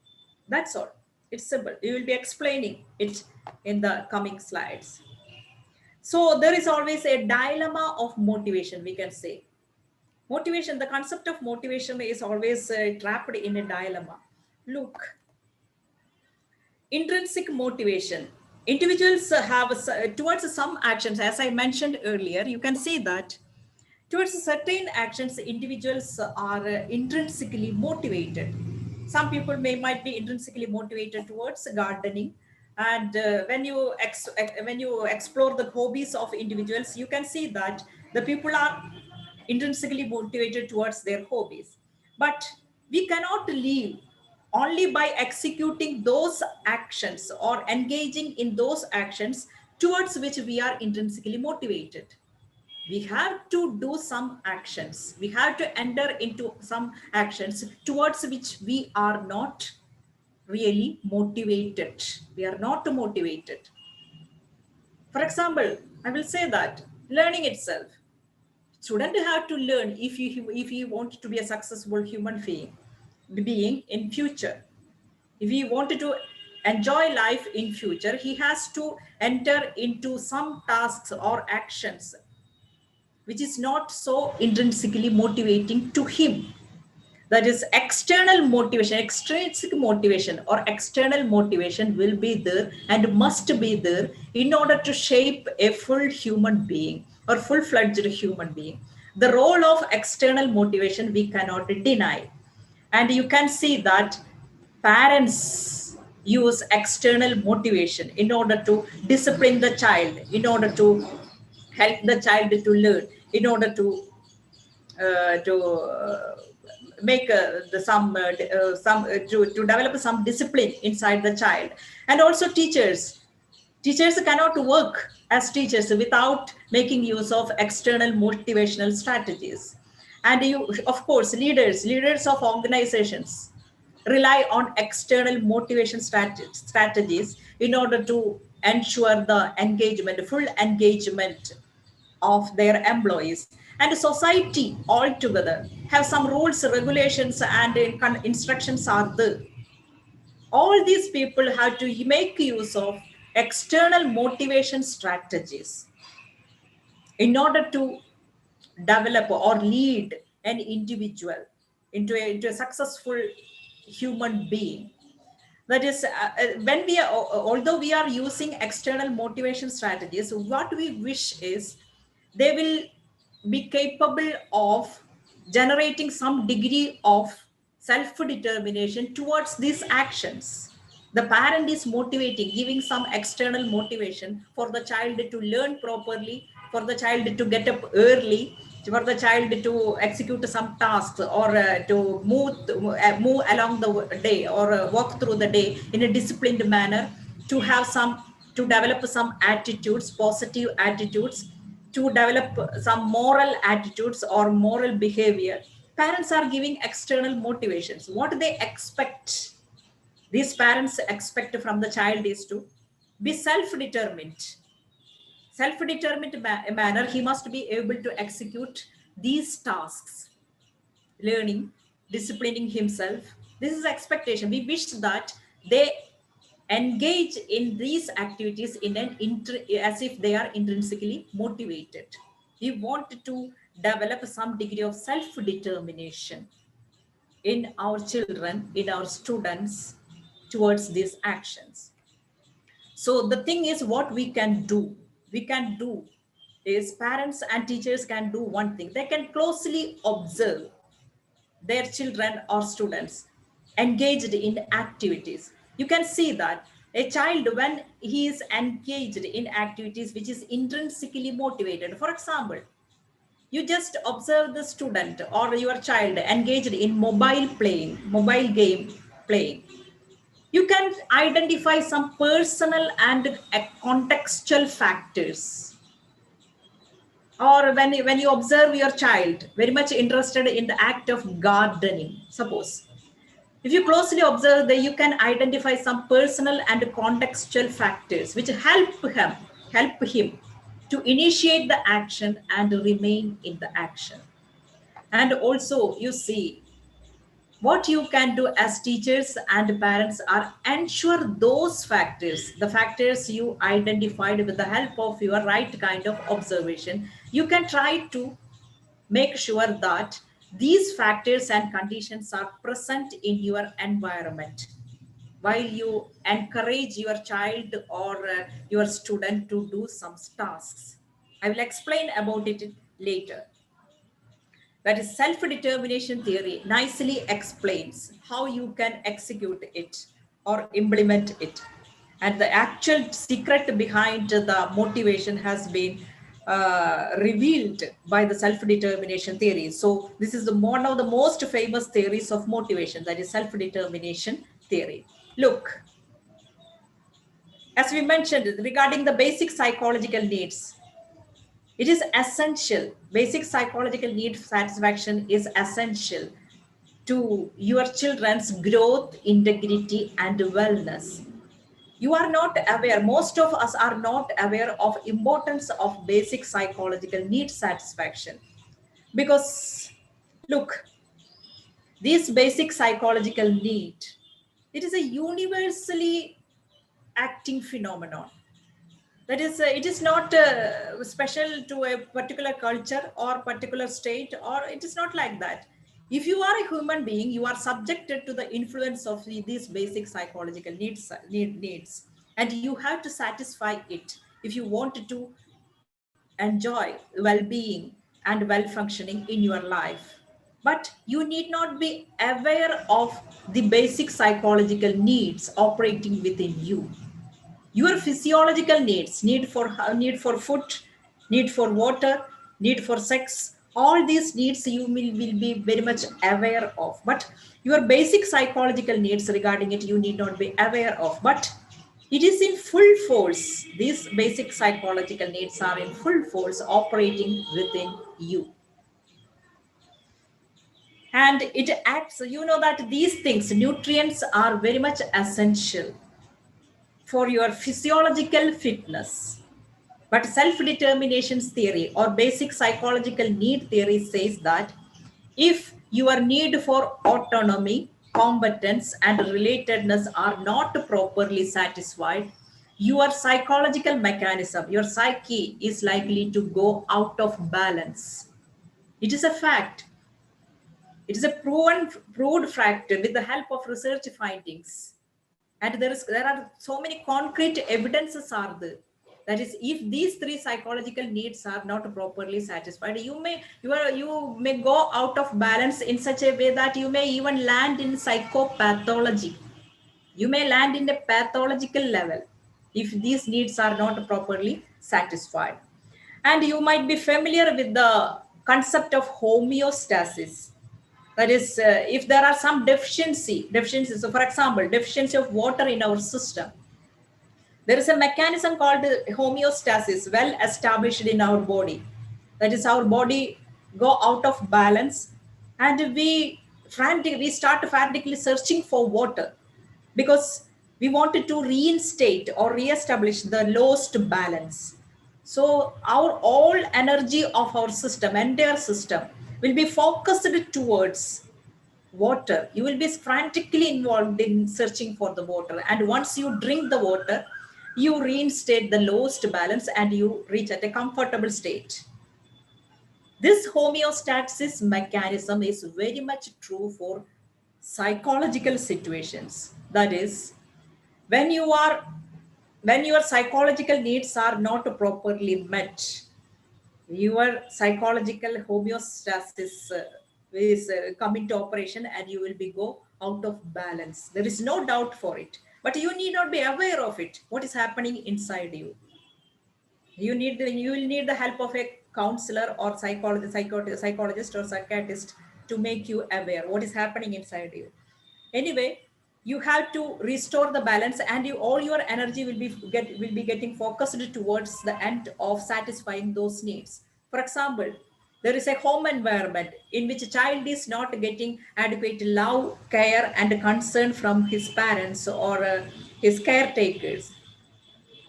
Speaker 2: That's all. It's simple. We will be explaining it in the coming slides. So there is always a dilemma of motivation, we can say. Motivation, the concept of motivation is always trapped in a dilemma. Look, intrinsic motivation. Individuals have towards some actions, as I mentioned earlier, you can see that towards certain actions, individuals are intrinsically motivated. Some people might be intrinsically motivated towards gardening, and when you explore the hobbies of individuals, you can see that the people are intrinsically motivated towards their hobbies. But we cannot live only by executing those actions or engaging in those actions towards which we are intrinsically motivated. We have to do some actions. We have to enter into some actions towards which we are not really motivated. We are not motivated. For example, I will say that learning itself. Student have to learn if you want to be a successful human being in future. If he wanted to enjoy life in future, he has to enter into some tasks or actions which is not so intrinsically motivating to him. That is external motivation, extrinsic motivation or external motivation will be there and must be there in order to shape a full human being or full-fledged human being. The role of external motivation we cannot deny. And you can see that parents use external motivation in order to discipline the child, in order to help the child to learn, in order to make to develop some discipline inside the child. And also teachers cannot work as teachers without making use of external motivational strategies. And you, of course, leaders of organizations rely on external motivation strategies in order to ensure the engagement, full engagement of their employees. And society altogether have some rules, regulations, and instructions are there. All these people have to make use of external motivation strategies in order to develop or lead an individual into a successful human being. That is, when we are, although we are using external motivation strategies, what we wish is they will be capable of generating some degree of self-determination towards these actions. The parent is motivating, giving some external motivation for the child to learn properly, for the child to get up early, for the child to execute some tasks, or to move along the day, or walk through the day in a disciplined manner, to have some, to develop some attitudes, positive attitudes, to develop some moral attitudes or moral behavior. Parents are giving external motivations. What they expect, these parents expect from the child is to be self-determined. Self-determined manner, he must be able to execute these tasks, learning, disciplining himself. This is expectation. We wish that they engage in these activities in an as if they are intrinsically motivated. We want to develop some degree of self-determination in our children, in our students, towards these actions. So the thing is, what we can do is, parents and teachers can do one thing. They can closely observe their children or students engaged in activities. You can see that a child, when he is engaged in activities which is intrinsically motivated, for example, you just observe the student or your child engaged in mobile game playing. You can identify some personal and contextual factors Or when you observe your child very much interested in the act of gardening, suppose, if you closely observe that, you can identify some personal and contextual factors which help him to initiate the action and remain in the action. And also you see, what you can do as teachers and parents are ensure those factors, the factors you identified with the help of your right kind of observation, you can try to make sure that these factors and conditions are present in your environment while you encourage your child or your student to do some tasks. I will explain about it later. That is, self-determination theory nicely explains how you can execute it or implement it. And the actual secret behind the motivation has been revealed by the self-determination theory. So this is one of the most famous theories of motivation, that is self-determination theory. Look, as we mentioned regarding the basic psychological needs, it is essential. Basic psychological need satisfaction is essential to your children's growth, integrity, and wellness. You are not aware, most of us are not aware of importance of basic psychological need satisfaction. Because look, this basic psychological need, it is a universally acting phenomenon. That is, it is not special to a particular culture or particular state, or it is not like that. If you are a human being, you are subjected to the influence of these basic psychological needs, and you have to satisfy it if you want to enjoy well-being and well-functioning in your life. But you need not be aware of the basic psychological needs operating within you. Your physiological needs, need for food, need for water, need for sex, all these needs you will be very much aware of. But your basic psychological needs regarding it, you need not be aware of, but it is in full force. These basic psychological needs are in full force operating within you. And it acts, you know, that these things, nutrients, are very much essential for your physiological fitness. But self-determination theory or basic psychological need theory says that if your need for autonomy, competence, and relatedness are not properly satisfied, your psychological mechanism, your psyche, is likely to go out of balance. It is a fact. It is a proved fact with the help of research findings. And there are so many concrete evidences are there. That is, if these three psychological needs are not properly satisfied, you may go out of balance in such a way that you may even land in psychopathology. You may land in a pathological level if these needs are not properly satisfied. And you might be familiar with the concept of homeostasis. That is, if there are some deficiencies, so for example, deficiency of water in our system, there is a mechanism called homeostasis well established in our body. That is, our body go out of balance, and we start frantically searching for water, because we wanted to reinstate or reestablish the lost balance. So our all energy of our system, entire system, will be focused towards water. You will be frantically involved in searching for the water, and once you drink the water, you reinstate the lost balance and you reach at a comfortable state. This homeostasis mechanism is very much true for psychological situations. That is, when you are when your psychological needs are not properly met, your psychological homeostasis is come into operation, and you will be go out of balance. There is no doubt for it, but you need not be aware of it, what is happening inside you. You will need the help of a counselor or psychologist or psychiatrist to make you aware what is happening inside you. Anyway, you have to restore the balance, and all your energy will be getting focused towards the end of satisfying those needs. For example, there is a home environment in which a child is not getting adequate love, care, and concern from his parents or his caretakers.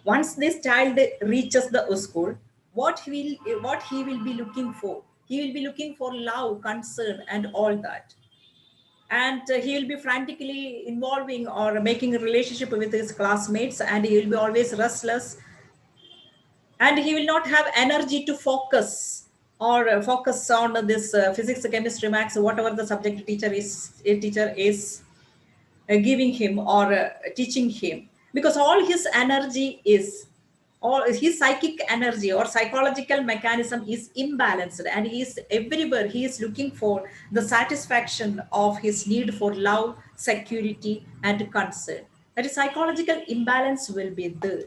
Speaker 2: Once this child reaches the school, what he will be looking for? He will be looking for love, concern, and all that. And he will be frantically involving or making a relationship with his classmates, and he will be always restless, and he will not have energy to focus or focus on this physics, chemistry, maths, whatever the subject teacher is giving him or teaching him, because all his energy is, all his psychic energy or psychological mechanism is imbalanced, and he is everywhere he is looking for the satisfaction of his need for love, security, and concern. That is, psychological imbalance will be there.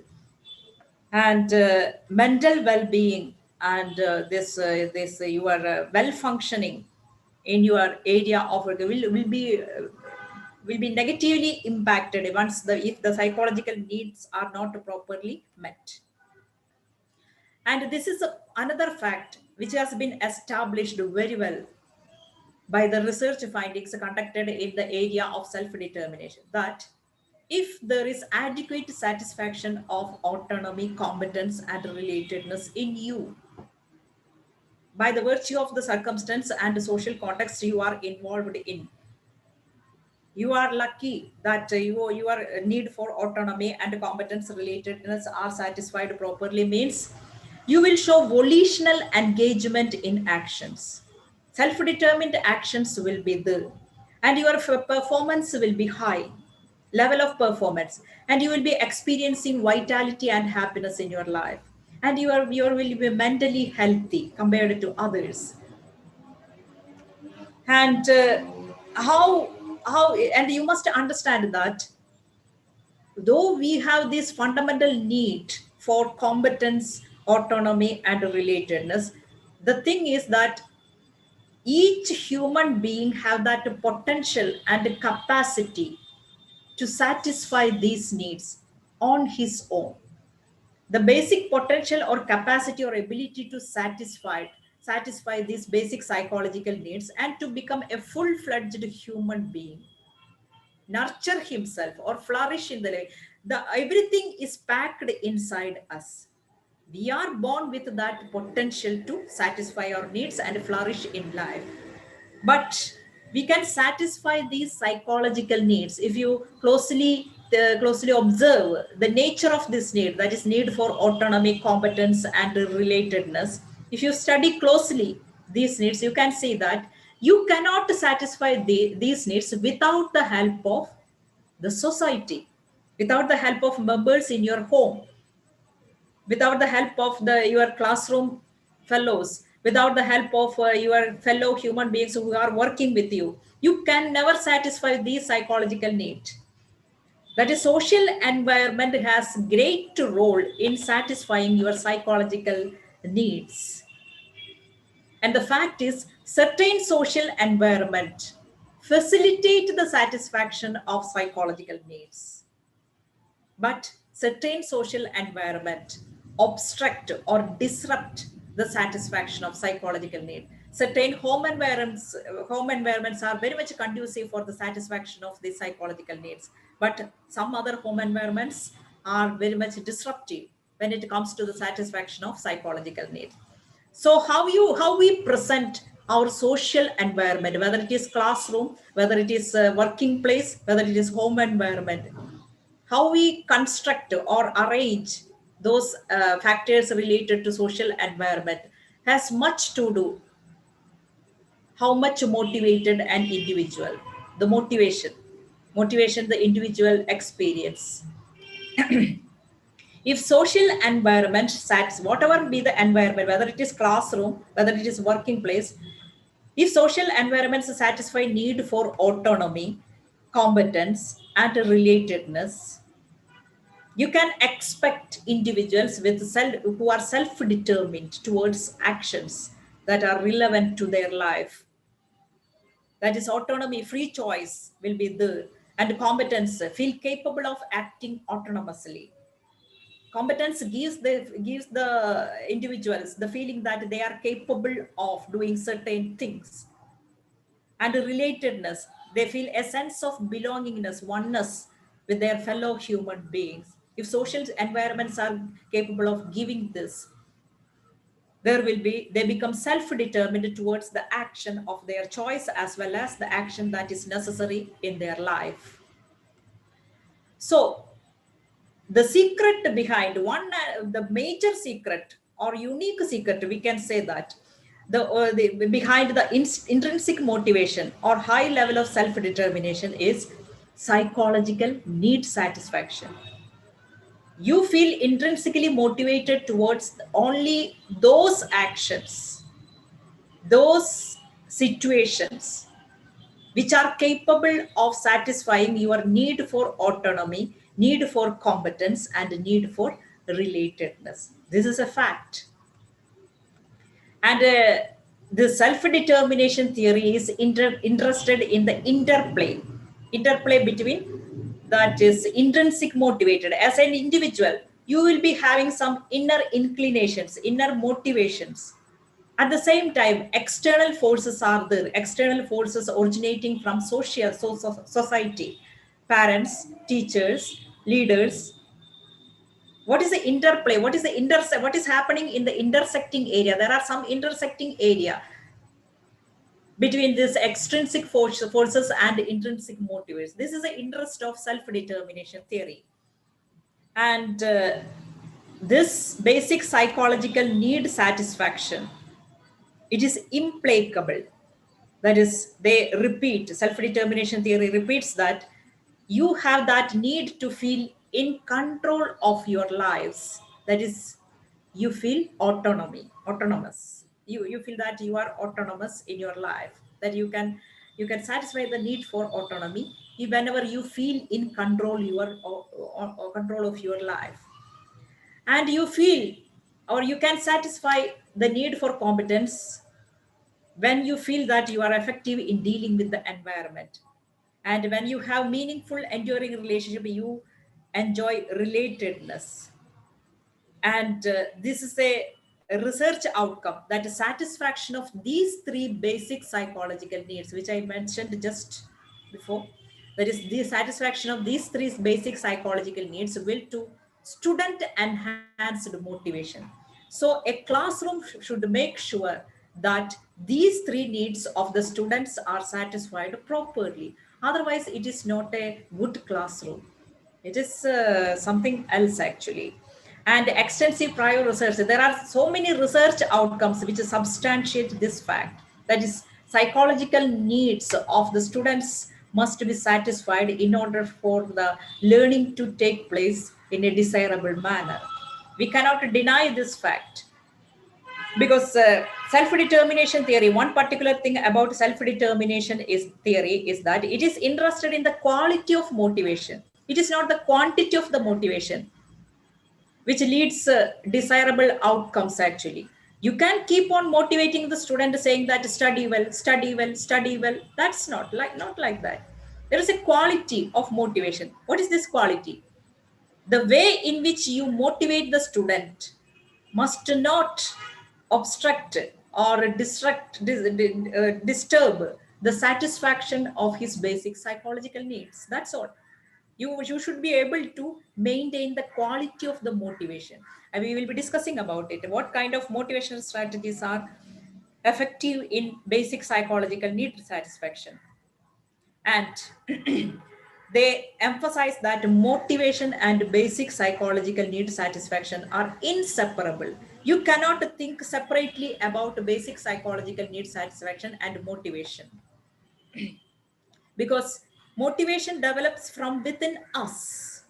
Speaker 2: And mental well-being and this you are well functioning in your area of work will be negatively impacted once the if the psychological needs are not properly met. And this is another fact which has been established very well by the research findings conducted in the area of self-determination, that if there is adequate satisfaction of autonomy, competence, and relatedness in you, by the virtue of the circumstance and social context you are involved in, you are lucky that your need for autonomy and competence relatedness are satisfied properly, means you will show volitional engagement in actions. Self-determined actions will be there, and your performance will be high level of performance, and you will be experiencing vitality and happiness in your life, and you will be mentally healthy compared to others. And how and you must understand that though we have this fundamental need for competence, autonomy, and relatedness, the thing is that each human being have that potential and capacity to satisfy these needs on his own. The basic potential or capacity or ability to satisfy these basic psychological needs and to become a full-fledged human being, nurture himself or flourish in the life, the everything is packed inside us. We are born with that potential to satisfy our needs and flourish in life. But we can satisfy these psychological needs if you closely observe the nature of this need, that is need for autonomy, competence, and relatedness. If you study closely these needs, you can see that you cannot satisfy these needs without the help of the society, without the help of members in your home, without the help of your classroom fellows, without the help of your fellow human beings who are working with you, you can never satisfy these psychological needs. That is, social environment has great role in satisfying your psychological needs. And the fact is, certain social environment facilitate the satisfaction of psychological needs, but certain social environment obstruct or disrupt the satisfaction of psychological need. Certain home environments are very much conducive for the satisfaction of the psychological needs, but some other home environments are very much disruptive when it comes to the satisfaction of psychological needs. So how we present our social environment, whether it is classroom, whether it is working place, whether it is home environment, how we construct or arrange those factors related to social environment has much to do how much motivated an individual, the motivation the individual experience. If social environment sets whatever be the environment, whether it is classroom, whether it is working place, if social environments satisfy need for autonomy, competence, and relatedness, you can expect individuals who are self-determined towards actions that are relevant to their life. That is, autonomy, free choice will be there, and competence, feel capable of acting autonomously. Competence gives the individuals the feeling that they are capable of doing certain things. And relatedness, they feel a sense of belongingness, oneness with their fellow human beings. If social environments are capable of giving this, they become self-determined towards the action of their choice as well as the action that is necessary in their life. So the secret behind the major secret or unique secret, we can say that the behind the intrinsic motivation or high level of self-determination is psychological need satisfaction. You feel intrinsically motivated towards only those actions, those situations which are capable of satisfying your need for autonomy, need for competence, and need for relatedness. This is a fact. And the self-determination theory is interested in the interplay between that is intrinsic motivated. As an individual, you will be having some inner inclinations, inner motivations. At the same time, external forces are there, external forces originating from society, parents, teachers, leaders. What is the interplay? What is happening in the intersecting area? There are some intersecting area between these extrinsic forces and intrinsic motives. This is the interest of self-determination theory. And this basic psychological need satisfaction, it is implacable. That is, they repeat, self-determination theory repeats that you have that need to feel in control of your lives. That is, you feel autonomous. You feel that you are autonomous in your life, that you can satisfy the need for autonomy whenever you feel in control or control of your life. And you feel, or you can satisfy the need for competence when you feel that you are effective in dealing with the environment, and when you have meaningful enduring relationship, you enjoy relatedness. And this is a research outcome, that is satisfaction of these three basic psychological needs which I mentioned just before. That is, the satisfaction of these three basic psychological needs will to student enhanced motivation. So a classroom should make sure that these three needs of the students are satisfied properly. Otherwise, it is not a good classroom. It is something else actually. And extensive prior research. There are so many research outcomes which substantiate this fact. That is, psychological needs of the students must be satisfied in order for the learning to take place in a desirable manner. We cannot deny this fact, because self-determination theory, one particular thing about self-determination is theory is that it is interested in the quality of motivation. It is not the quantity of the motivation which leads desirable outcomes actually. You can keep on motivating the student saying that study well, study well, study well. That's not like that. There is a quality of motivation. What is this quality? The way in which you motivate the student must not obstruct or disturb the satisfaction of his basic psychological needs. That's all. You should be able to maintain the quality of the motivation. And we will be discussing about it. What kind of motivational strategies are effective in basic psychological need satisfaction? And they emphasize that motivation and basic psychological need satisfaction are inseparable. You cannot think separately about basic psychological need satisfaction and motivation, because motivation develops from within us,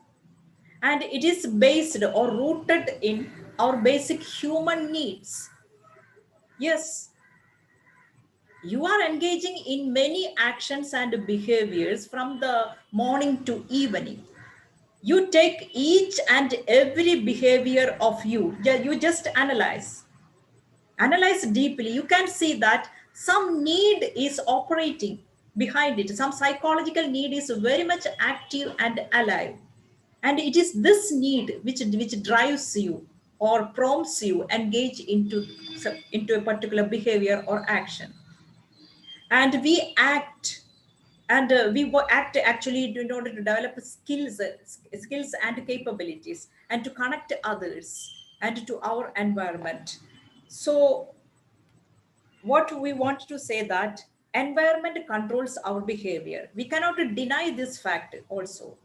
Speaker 2: and it is based or rooted in our basic human needs. Yes, you are engaging in many actions and behaviors from the morning to evening. You take each and every behavior of you, you just analyze deeply. You can see that some need is operating behind it. Some psychological need is very much active and alive. And it is this need which drives you or prompts you engage into a particular behavior or action. And we act, and act actually in order to develop skills and capabilities, and to connect others and to our environment. So what we want to say that environment controls our behavior. We cannot deny this fact also.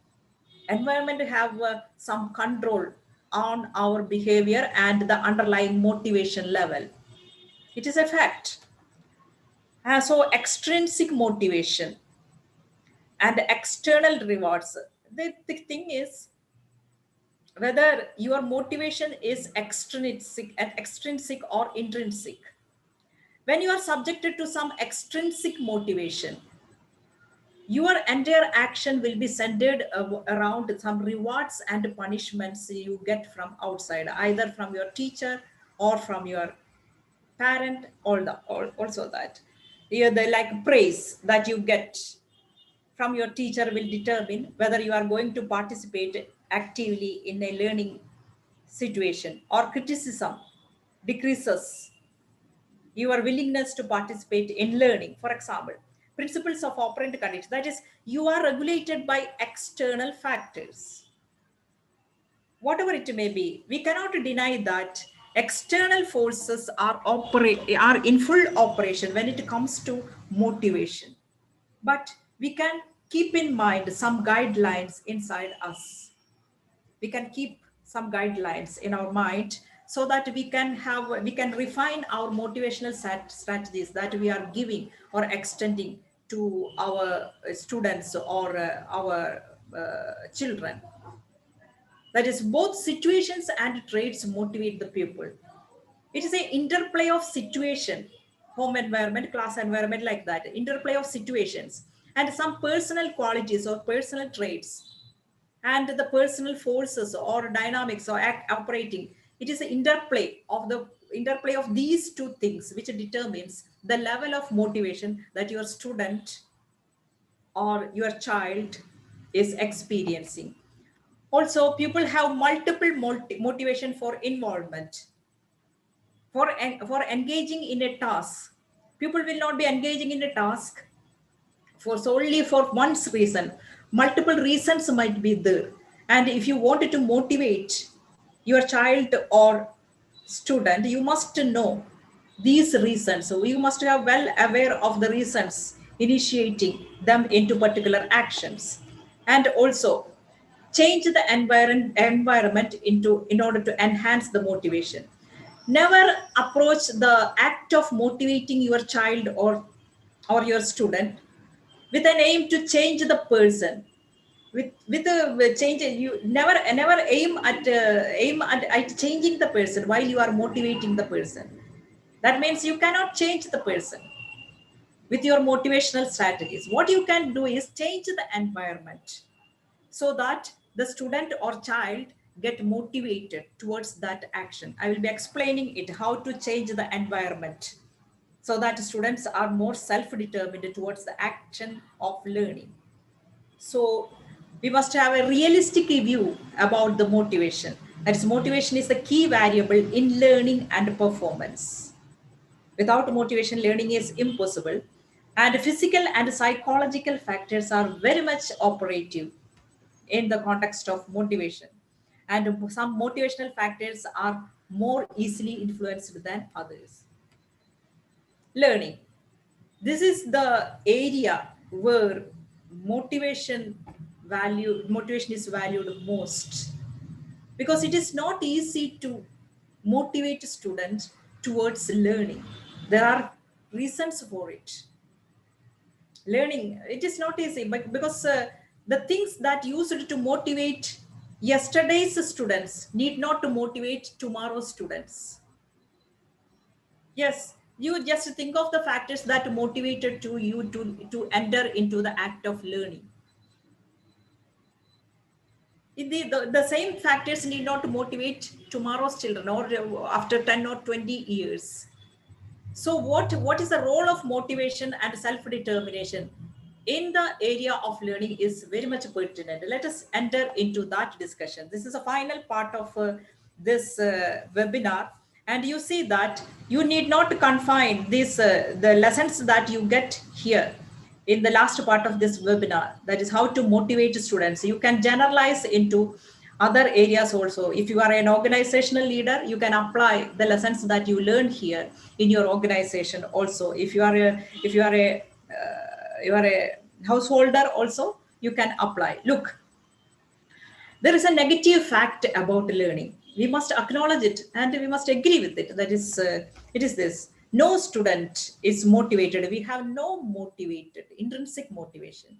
Speaker 2: Environment have some control on our behavior and the underlying motivation level. It is a fact. So extrinsic motivation and external rewards. The thing is whether your motivation is extrinsic or intrinsic. When you are subjected to some extrinsic motivation, your entire action will be centered around some rewards and punishments you get from outside, either from your teacher or from your parent, also that. Yeah, the like praise that you get from your teacher will determine whether you are going to participate actively in a learning situation, or criticism decreases your willingness to participate in learning. For example, principles of operant condition, that is, you are regulated by external factors, whatever it may be. We cannot deny that external forces are in full operation when it comes to motivation. But we can keep in mind some guidelines inside us. We can keep some guidelines in our mind, so that we can refine our motivational strategies that we are giving or extending to our students or our children. That is, both situations and traits motivate the pupil. It is an interplay of situation, home environment, class environment, like that, interplay of situations and some personal qualities or personal traits and the personal forces or dynamics or operating. It is the interplay of these two things which determines the level of motivation that your student or your child is experiencing. Also, people have multiple motivation for involvement, for engaging in a task. People will not be engaging in a task for solely for one reason. Multiple reasons might be there. And if you wanted to motivate your child or student, you must know these reasons. So you must have well aware of the reasons initiating them into particular actions. And also change the environment into in order to enhance the motivation. Never approach the act of motivating your child or your student with an aim to change the person. With change, you never aim at changing the person while you are motivating the person. That means you cannot change the person with your motivational strategies. What you can do is change the environment so that the student or child get motivated towards that action. I will be explaining it how to change the environment so that students are more self-determined towards the action of learning. So we must have a realistic view about the motivation. That is, motivation is the key variable in learning and performance. Without motivation, learning is impossible. And physical and psychological factors are very much operative in the context of motivation. And some motivational factors are more easily influenced than others. Learning. This is the area where motivation is valued most, because it is not easy to motivate students towards learning. There are reasons for it. Learning, it is not easy, but because the things that used to motivate yesterday's students need not to motivate tomorrow's students. Yes, you just think of the factors that motivated to you to enter into the act of learning. The same factors need not to motivate tomorrow's children or after 10 or 20 years. So what is the role of motivation and self-determination in the area of learning is very much pertinent. Let us enter into that discussion. This is a final part of this webinar, and you see that you need not confine this the lessons that you get here in the last part of this webinar, that is how to motivate students. You can generalize into other areas also. If you are an organizational leader, you can apply the lessons that you learn here in your organization also. If you are a you are a householder also, you can apply. Look, there is a negative fact about learning. We must acknowledge it and we must agree with it. That is, it is this: no student is motivated. We have no motivated intrinsic motivation.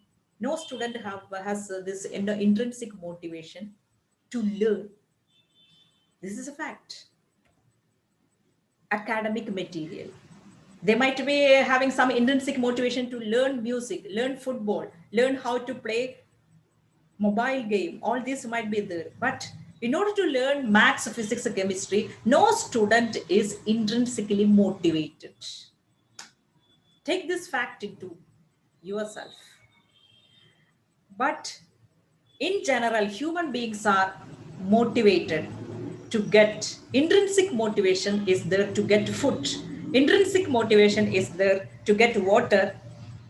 Speaker 2: No student has this intrinsic motivation to learn. This is a fact. Academic material. They might be having some intrinsic motivation to learn music, learn football, learn how to play mobile game. All this might be there. But in order to learn maths, physics, chemistry, no student is intrinsically motivated. Take this fact into yourself. But in general, human beings are motivated to get, intrinsic motivation is there to get food, intrinsic motivation is there to get water,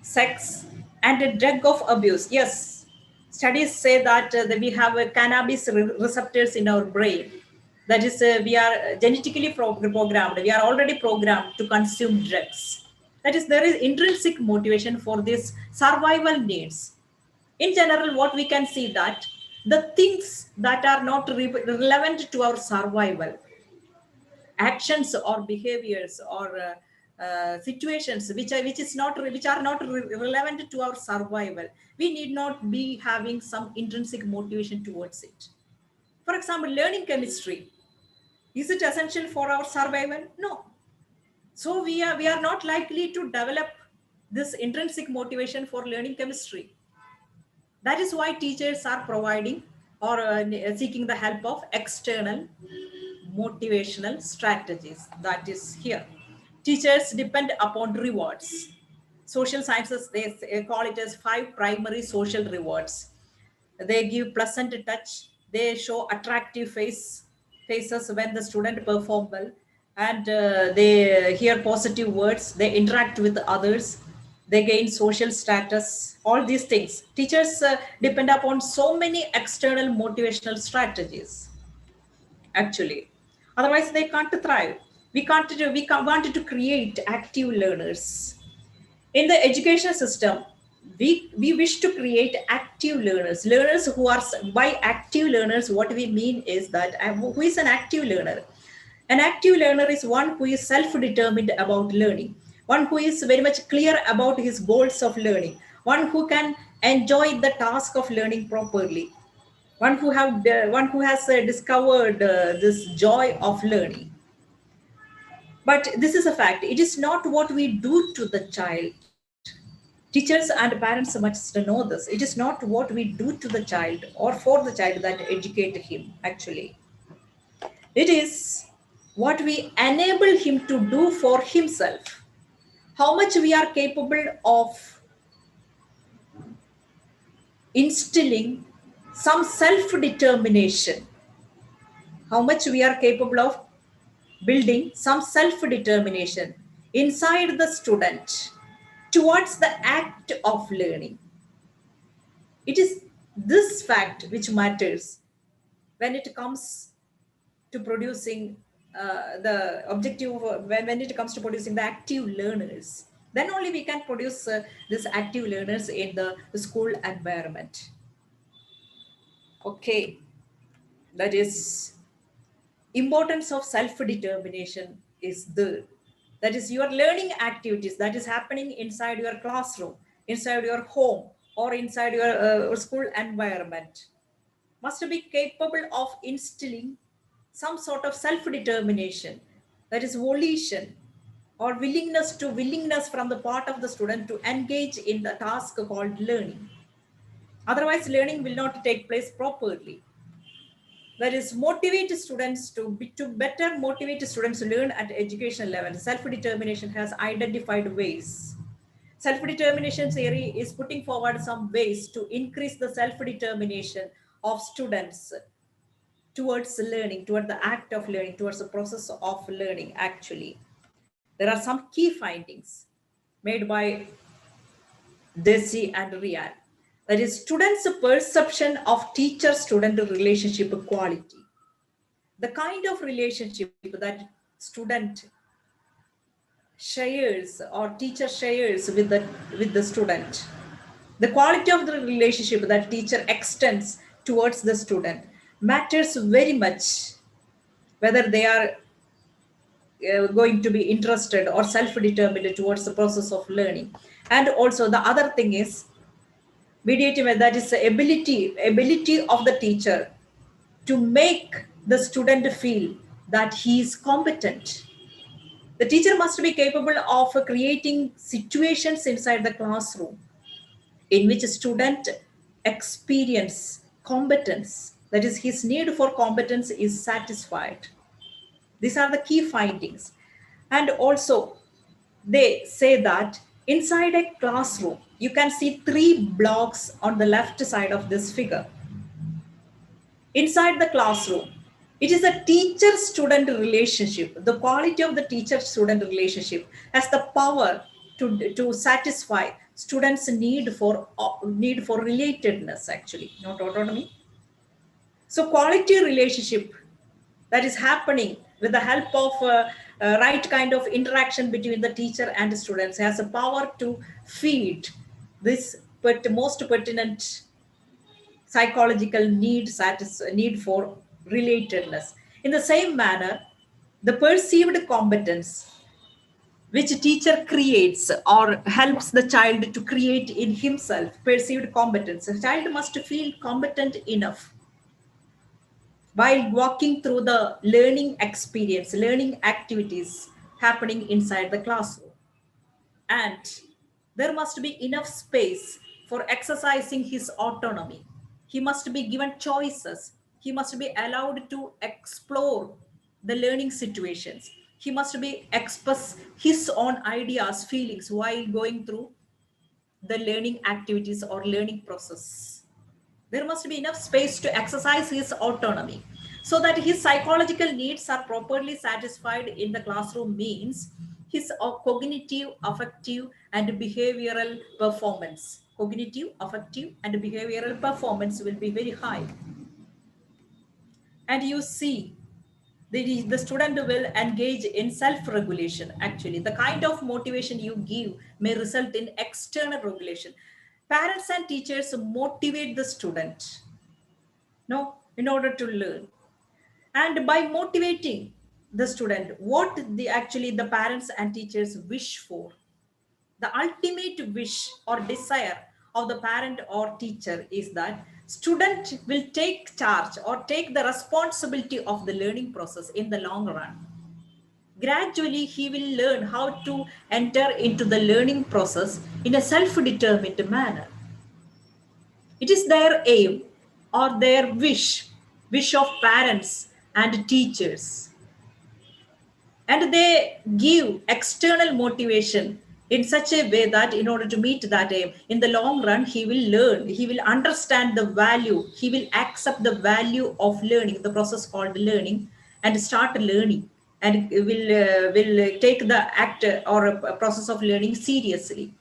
Speaker 2: sex, and a drug of abuse. Yes, studies say that we have cannabis receptors in our brain. That is, we are genetically programmed, we are already programmed to consume drugs. That is, there is intrinsic motivation for these survival needs. In general, what we can see that the things that are not relevant to our survival, actions or behaviors or situations which are not relevant to our survival, we need not be having some intrinsic motivation towards it. For example, learning chemistry, is it essential for our survival? No. So we are not likely to develop this intrinsic motivation for learning chemistry. That is why teachers are providing or seeking the help of external motivational strategies. That is here. Teachers depend upon rewards. Social sciences, they call it as 5 primary social rewards. They give pleasant touch. They show attractive faces when the student perform well, and they hear positive words. They interact with others. They gain social status. All these things. Teachers depend upon so many external motivational strategies. Actually, otherwise they can't thrive. We wanted to create active learners in the education system. We wish to create active learners who are, by active learners what we mean is that who is an active learner. An active learner is one who is self-determined about learning, one who is very much clear about his goals of learning, one who can enjoy the task of learning properly, one who has discovered this joy of learning. But this is a fact. It is not what we do to the child. Teachers and parents must know this. It is not what we do to the child or for the child that educate him, actually. It is what we enable him to do for himself. How much we are capable of instilling some self-determination. How much we are capable of building some self-determination inside the student towards the act of learning. It is this fact which matters when it comes to producing the objective, when it comes to producing the active learners. Then only we can produce this active learners in the school environment. Okay, that is, importance of self-determination is there. That is, your learning activities that is happening inside your classroom, inside your home, or inside your school environment must be capable of instilling some sort of self-determination, that is volition or willingness from the part of the student to engage in the task called learning. Otherwise, learning will not take place properly. That is, motivate students to better motivate students to learn at educational level. Self-determination has identified ways Self-determination theory is putting forward some ways to increase the self-determination of students towards learning, toward the act of learning, towards the process of learning. Actually, there are some key findings made by Desi and Rian. That is, students' perception of teacher-student relationship quality. The kind of relationship that student shares or teacher shares with the student, the quality of the relationship that teacher extends towards the student matters very much, whether they are going to be interested or self-determined towards the process of learning. And also the other thing is mediative, that is the ability of the teacher to make the student feel that he is competent. The teacher must be capable of creating situations inside the classroom in which a student experience competence, that is his need for competence is satisfied. These are the key findings. And also they say that inside a classroom you can see three blocks on the left side of this figure. Inside the classroom, it is a teacher student relationship. The quality of the teacher student relationship has the power to satisfy students need for relatedness, actually, not autonomy. So quality relationship that is happening with the help of right kind of interaction between the teacher and the students has a power to feed this but most pertinent psychological need for relatedness. In the same manner, the perceived competence which teacher creates or helps the child to create in himself, perceived competence, the child must feel competent enough while walking through the learning experience, learning activities happening inside the classroom. And there must be enough space for exercising his autonomy. He must be given choices. He must be allowed to explore the learning situations. He must be express his own ideas, feelings while going through the learning activities or learning process. There must be enough space to exercise his autonomy so that his psychological needs are properly satisfied in the classroom means his cognitive, affective, and behavioral performance. Cognitive, affective, and behavioral performance will be very high. And you see, the student will engage in self-regulation. Actually, the kind of motivation you give may result in external regulation. Parents and teachers motivate the student, no, in order to learn. And by motivating the student, what the parents and teachers wish for, the ultimate wish or desire of the parent or teacher is that student will take charge or take the responsibility of the learning process in the long run. Gradually he will learn how to enter into the learning process in a self-determined manner. It is their aim or their wish of parents and teachers. And they give external motivation in such a way that in order to meet that aim, in the long run, he will learn, he will understand the value, he will accept the value of learning, the process called learning, and start learning, and will take the act or a process of learning seriously.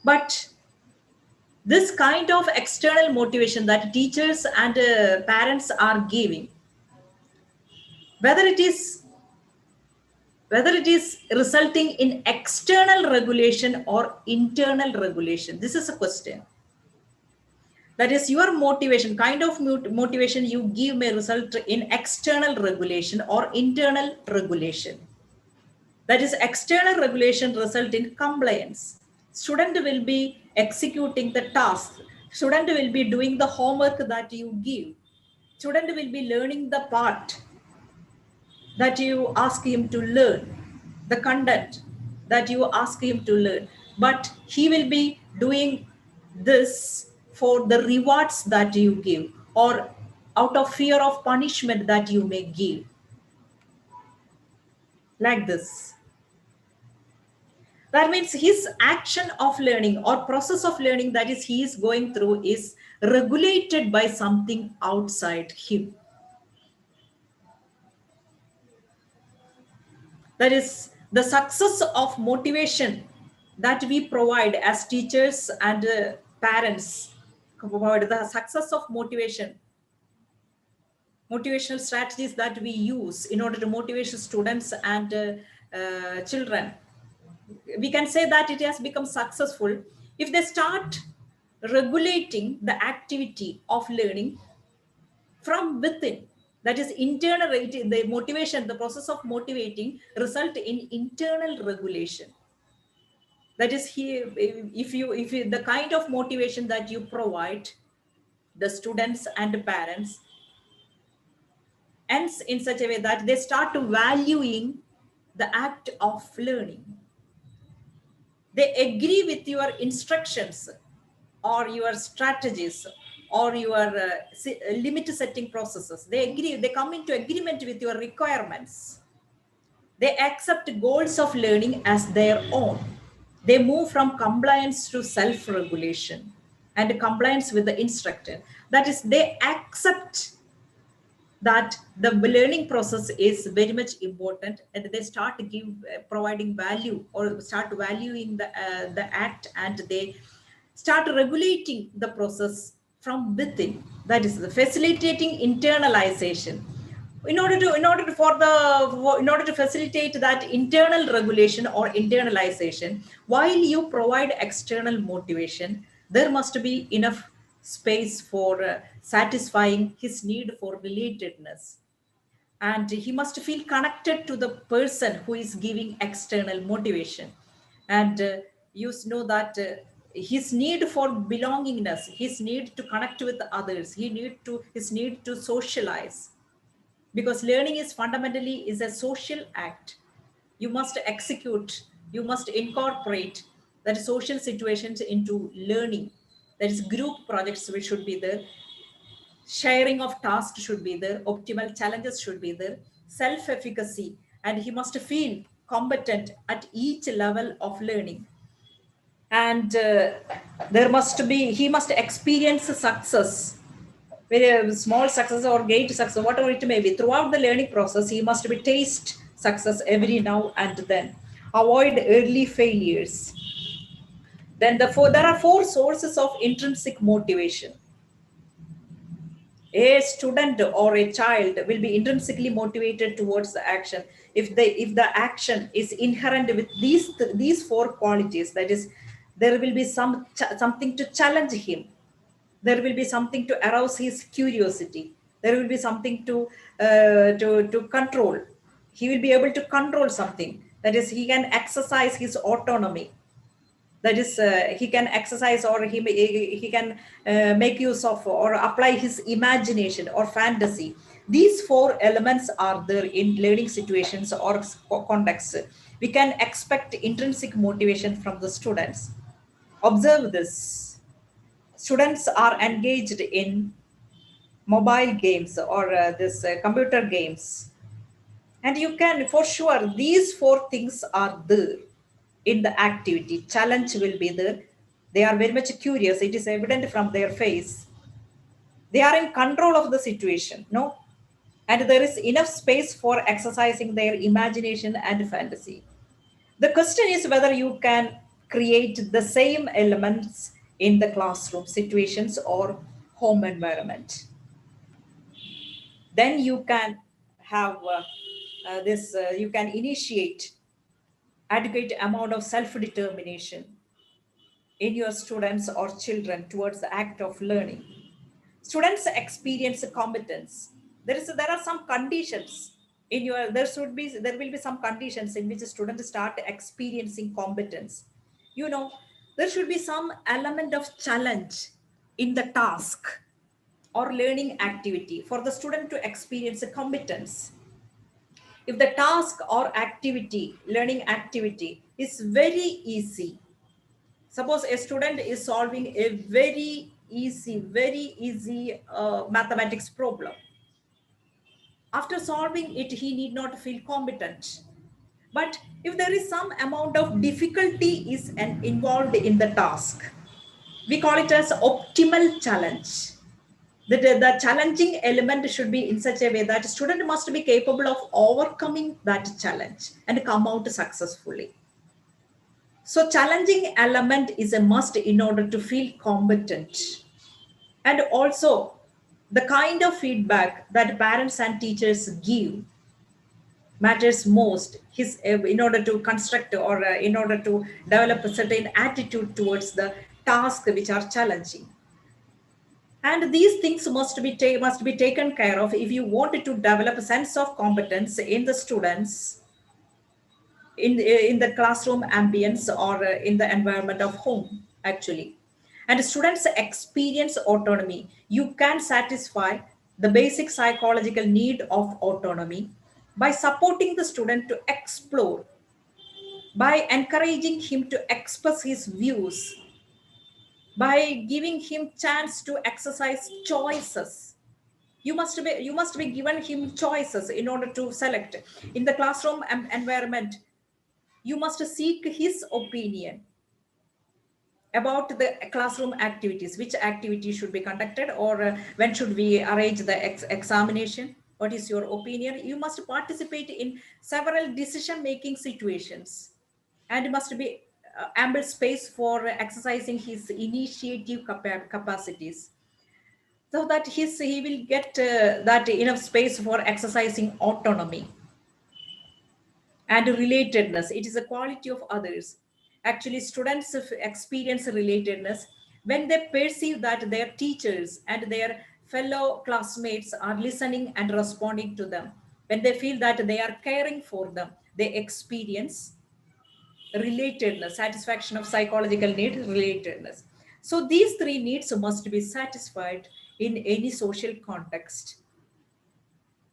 Speaker 2: But this kind of external motivation that teachers and parents are giving, whether it is resulting in external regulation or internal regulation, this is a question. That is, your motivation, kind of motivation you give may result in external regulation or internal regulation. That is, external regulation result in compliance. Student will be executing the task, student will be doing the homework that you give, student will be learning the part that you ask him to learn, the content that you ask him to learn. But he will be doing this for the rewards that you give or out of fear of punishment that you may give. Like this. That means his action of learning or process of learning that is he is going through is regulated by something outside him. That is the success of motivation that we provide as teachers and parents, provide the success of motivational strategies that we use in order to motivate students and children. We can say that it has become successful if they start regulating the activity of learning from within. That is internal, the motivation, the process of motivating result in internal regulation. That is here, if you the kind of motivation that you provide the students and parents ends in such a way that they start to valuing the act of learning. They agree with your instructions or your strategies or your limit setting processes. They agree, they come into agreement with your requirements. They accept goals of learning as their own. They move from compliance to self regulation and compliance with the instructor. That is, they accept that the learning process is very much important, and they start to give providing value or start valuing the act, and they start regulating the process from within. That is the facilitating internalization. In order to facilitate that internal regulation or internalization, while you provide external motivation, there must be enough space for satisfying his need for relatedness, and he must feel connected to the person who is giving external motivation. And you know that his need for belongingness, his need to connect with others, his need to socialize, because learning is fundamentally is a social act. You must execute, you must incorporate that social situations into learning. That is group projects which should be there, sharing of tasks should be there, optimal challenges should be there, self efficacy, and he must feel competent at each level of learning. And there must be, he must experience success, very small success or great success, whatever it may be, throughout the learning process. He must be taste success every now and then. Avoid early failures. Then there are four sources of intrinsic motivation. A student or a child will be intrinsically motivated towards the action if the action is inherent with these four qualities. That is, there will be something to challenge him, there will be something to arouse his curiosity, there will be something to control. He will be able to control something. That is, he can exercise his autonomy. That is, he can exercise, or he can make use of or apply his imagination or fantasy. These four elements are there in learning situations or contexts. We can expect intrinsic motivation from the students. Observe this: students are engaged in mobile games or this computer games, and you can, for sure, these four things are there in the activity. Challenge will be there. They are very much curious, it is evident from their face. They are in control of the situation, no? And there is enough space for exercising their imagination and fantasy. The question is whether you can create the same elements in the classroom situations or home environment. Then you can have you can initiate adequate amount of self-determination in your students or children towards the act of learning. Students experience competence. There are some conditions in your, there will be some conditions in which students start experiencing competence. You know, there should be some element of challenge in the task or learning activity for the student to experience a competence. If the task or activity, learning activity, is very easy, suppose a student is solving a very easy mathematics problem. After solving it, he need not feel competent. But if there is some amount of difficulty is involved in the task, we call it as optimal challenge. The challenging element should be in such a way that student must be capable of overcoming that challenge and come out successfully. So challenging element is a must in order to feel competent. And also the kind of feedback that parents and teachers give matters most his in order to construct or in order to develop a certain attitude towards the tasks which are challenging. And these things must be taken care of if you wanted to develop a sense of competence in the students in the classroom ambience or in the environment of home actually. And students experience autonomy. You can satisfy the basic psychological need of autonomy by supporting the student to explore, by encouraging him to express his views, by giving him chance to exercise choices. You must be given him choices in order to select. In the classroom environment, you must seek his opinion about the classroom activities, which activity should be conducted, or when should we arrange the examination. What is your opinion? You must participate in several decision making situations, and must be ample space for exercising his initiative capacities, so that he will get that enough space for exercising autonomy. And relatedness, it is a quality of others. Actually students experience relatedness when they perceive that their teachers and their fellow classmates are listening and responding to them. When they feel that they are caring for them, they experience relatedness, satisfaction of psychological need, relatedness. So these three needs must be satisfied in any social context.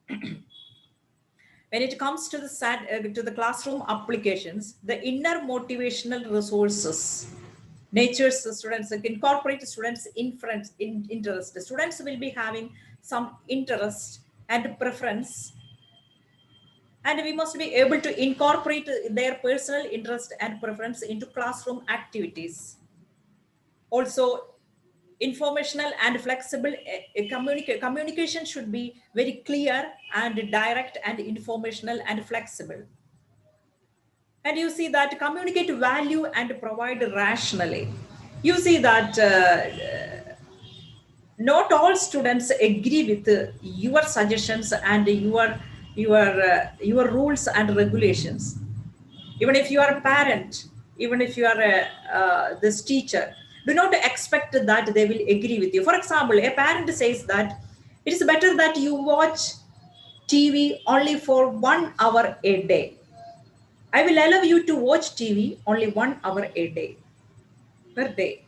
Speaker 2: When it comes to the classroom applications, the inner motivational resources natures the students, incorporate students interest. Students will be having some interest and preference, and we must be able to incorporate their personal interest and preference into classroom activities. Also informational and flexible communication should be very clear and direct and informational and flexible. And you see that communicate value and provide rationally. You see that not all students agree with your suggestions and your rules and regulations. Even if you are a parent, even if you are this teacher, do not expect that they will agree with you. For example, a parent says that it is better that you watch TV only for 1 hour a day. I will allow you to watch TV only 1 hour a day per day.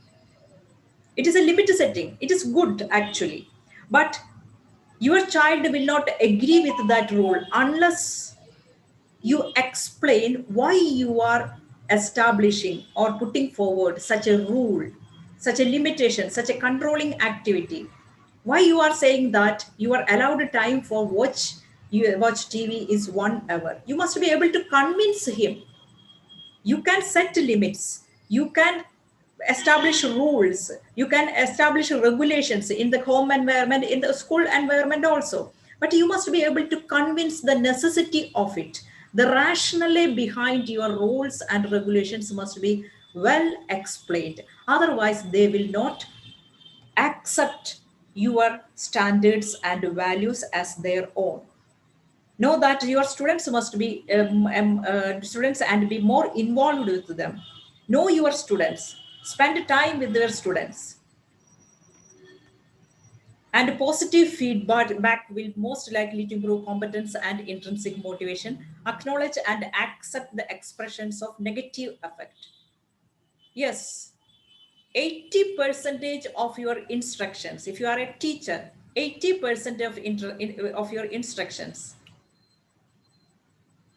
Speaker 2: It is a limit setting. It is good actually. But your child will not agree with that rule unless you explain why you are establishing or putting forward such a rule, such a limitation, such a controlling activity. Why you are saying that you are allowed time for watch TV is 1 hour. You must be able to convince him. You can set limits. You can establish rules. You can establish regulations in the home environment, in the school environment also. But you must be able to convince the necessity of it. The rationale behind your rules and regulations must be well explained. Otherwise, they will not accept your standards and values as their own. Know that your students must be students and be more involved with them. Know your students, spend time with their students, and positive feedback will most likely to improve competence and intrinsic motivation. Acknowledge and accept the expressions of negative affect. Yes, 80 percentage of your instructions, if you are a teacher, 80% of your instructions,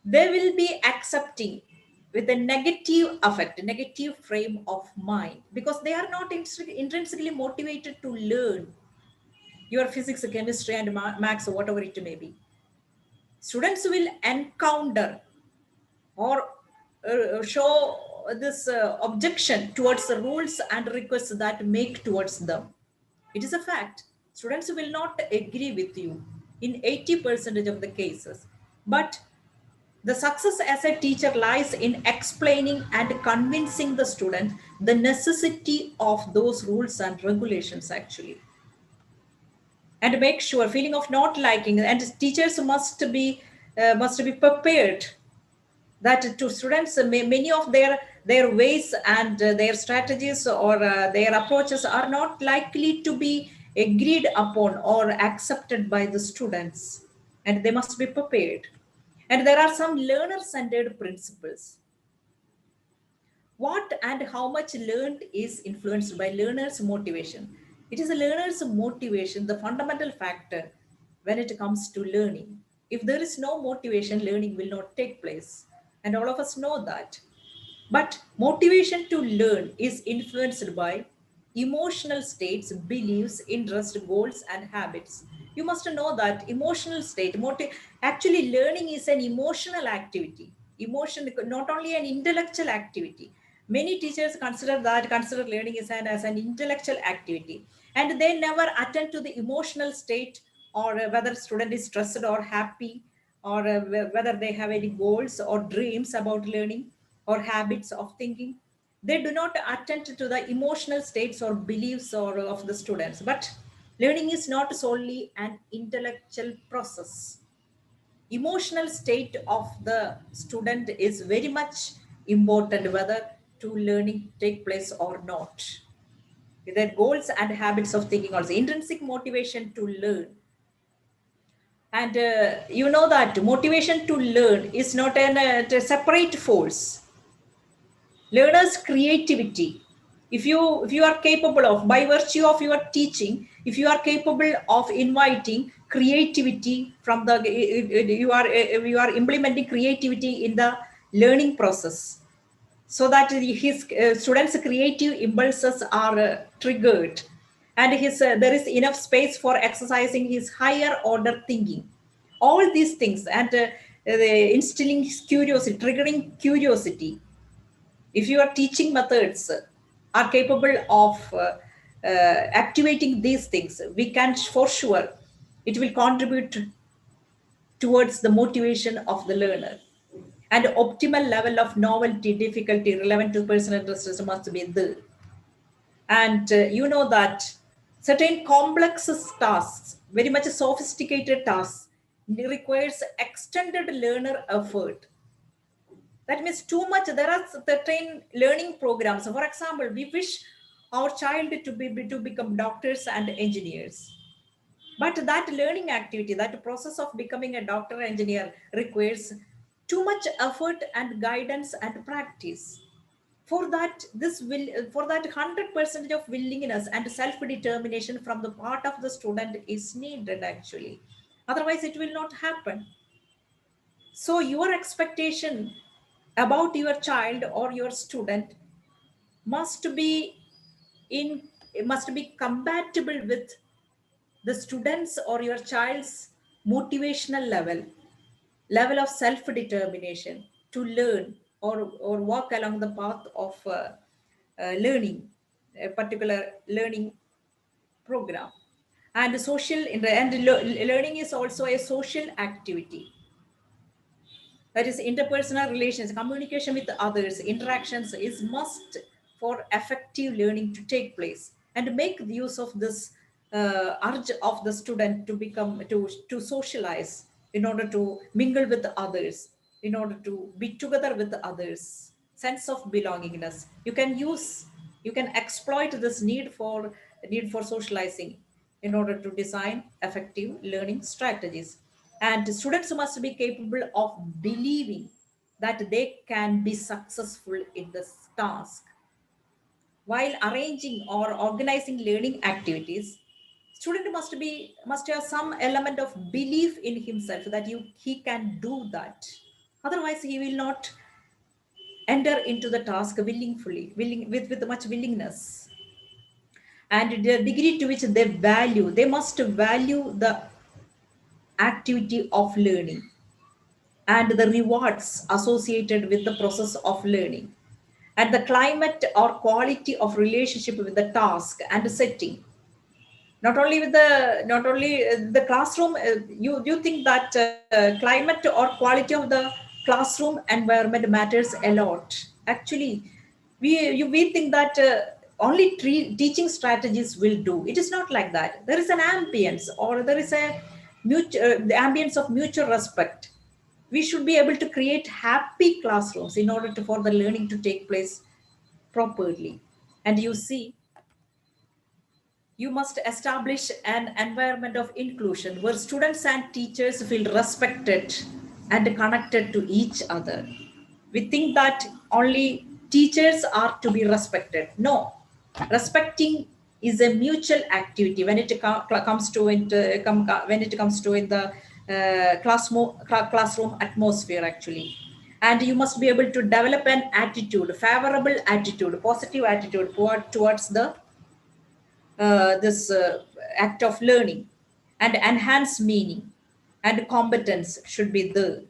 Speaker 2: they will be accepting with a negative affect, negative frame of mind, because they are not intrinsically motivated to learn your physics, chemistry, and maths, or whatever it may be. Students will encounter or show this objection towards the rules and requests that make towards them. It is a fact. Students will not agree with you in 80% of the cases. But the success as a teacher lies in explaining and convincing the student the necessity of those rules and regulations actually. And make sure feeling of not liking, and teachers must be prepared that to students many of their ways and their strategies or their approaches are not likely to be agreed upon or accepted by the students, and they must be prepared. And there are some learner centered principles. What and how much learned is influenced by learner's motivation. It is a learner's motivation, the fundamental factor when it comes to learning. If there is no motivation, learning will not take place. And all of us know that. But motivation to learn is influenced by emotional states, beliefs, interests, goals, and habits. You must know that emotional state, actually, learning is an emotional activity. Emotion, not only an intellectual activity. Many teachers consider learning as an intellectual activity, and they never attend to the emotional state or whether student is stressed or happy or whether they have any goals or dreams about learning or habits of thinking. They do not attend to the emotional states or beliefs or of the students. But learning is not solely an intellectual process. Emotional state of the student is very much important whether to learning take place or not. Their goals and habits of thinking also intrinsic motivation to learn. And you know that motivation to learn is not a separate force. Learners creativity, if you are capable of, by virtue of your teaching, if you are capable of inviting creativity from the you are implementing creativity in the learning process, so that his students creative impulses are triggered, and his there is enough space for exercising his higher order thinking, all these things, and instilling his curiosity, triggering curiosity. If your teaching methods are capable of activating these things, we can for sure it will contribute towards the motivation of the learner. And optimal level of novelty, difficulty, relevant to personal interests must be there. And you know that certain complex tasks, very much sophisticated tasks, requires extended learner effort. That means too much. There are certain learning programs. For example, we wish our child to become doctors and engineers. But that learning activity, that process of becoming a doctor or engineer requires too much effort and guidance and practice. For that, this will for that 100% of willingness and self-determination from the part of the student is needed actually. Otherwise, it will not happen. So your expectation about your child or your student must be in must be compatible with the students or your child's motivational level of self determination to learn or walk along the path of learning a particular learning program. And learning is also a social activity. That is interpersonal relations, communication with others, interactions is must for effective learning to take place, and make the use of this urge of the student to become to socialize in order to mingle with others, in order to be together with others, sense of belongingness. You can exploit this need for socializing in order to design effective learning strategies. And students must be capable of believing that they can be successful in this task. While arranging or organizing learning activities, student must have some element of belief in himself that he can do that. Otherwise, he will not enter into the task with much willingness. And the degree to which they must value the activity of learning. and the rewards associated with the process of learning, and the climate or quality of relationship with the task and setting. Not only the classroom, you think that climate or quality of the classroom environment matters a lot. Actually, we think that only teaching strategies will do. It is not like that. There is an ambience, or there is a the ambience of mutual respect. We should be able to create happy classrooms in order to, for the learning to take place properly. And you see, you must establish an environment of inclusion where students and teachers feel respected and connected to each other. We think that only teachers are to be respected. No, respecting is a mutual activity when it comes to when it comes to in the classroom atmosphere actually. And you must be able to develop an attitude, favorable attitude, positive attitude towards the this act of learning, and enhance meaning, and competence should be there.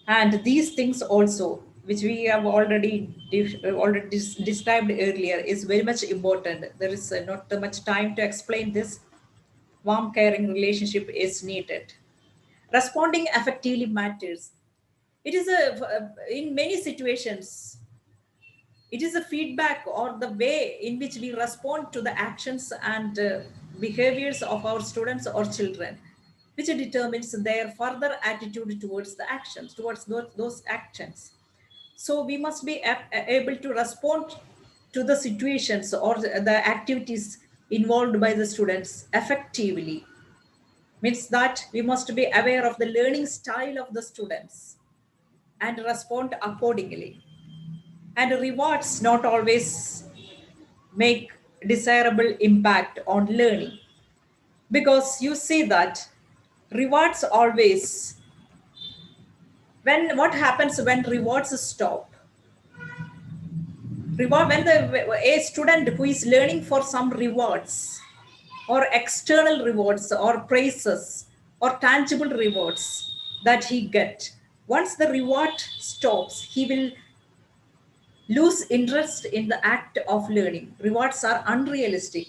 Speaker 2: And these things also, which we have already described earlier, is very much important. There is not much time to explain this. Warm caring relationship is needed. Responding effectively matters. It is in many situations, it is a feedback or the way in which we respond to the actions and behaviors of our students or children, which determines their further attitude towards the actions, towards those actions. So we must be able to respond to the situations or the activities involved by the students effectively. Means that we must be aware of the learning style of the students and respond accordingly. And rewards not always make desirable impact on learning, because you see that rewards always, when what happens when rewards stop, reward when the a student who is learning for some rewards or external rewards or praises or tangible rewards that he get, once the reward stops, he will lose interest in the act of learning. Rewards are unrealistic.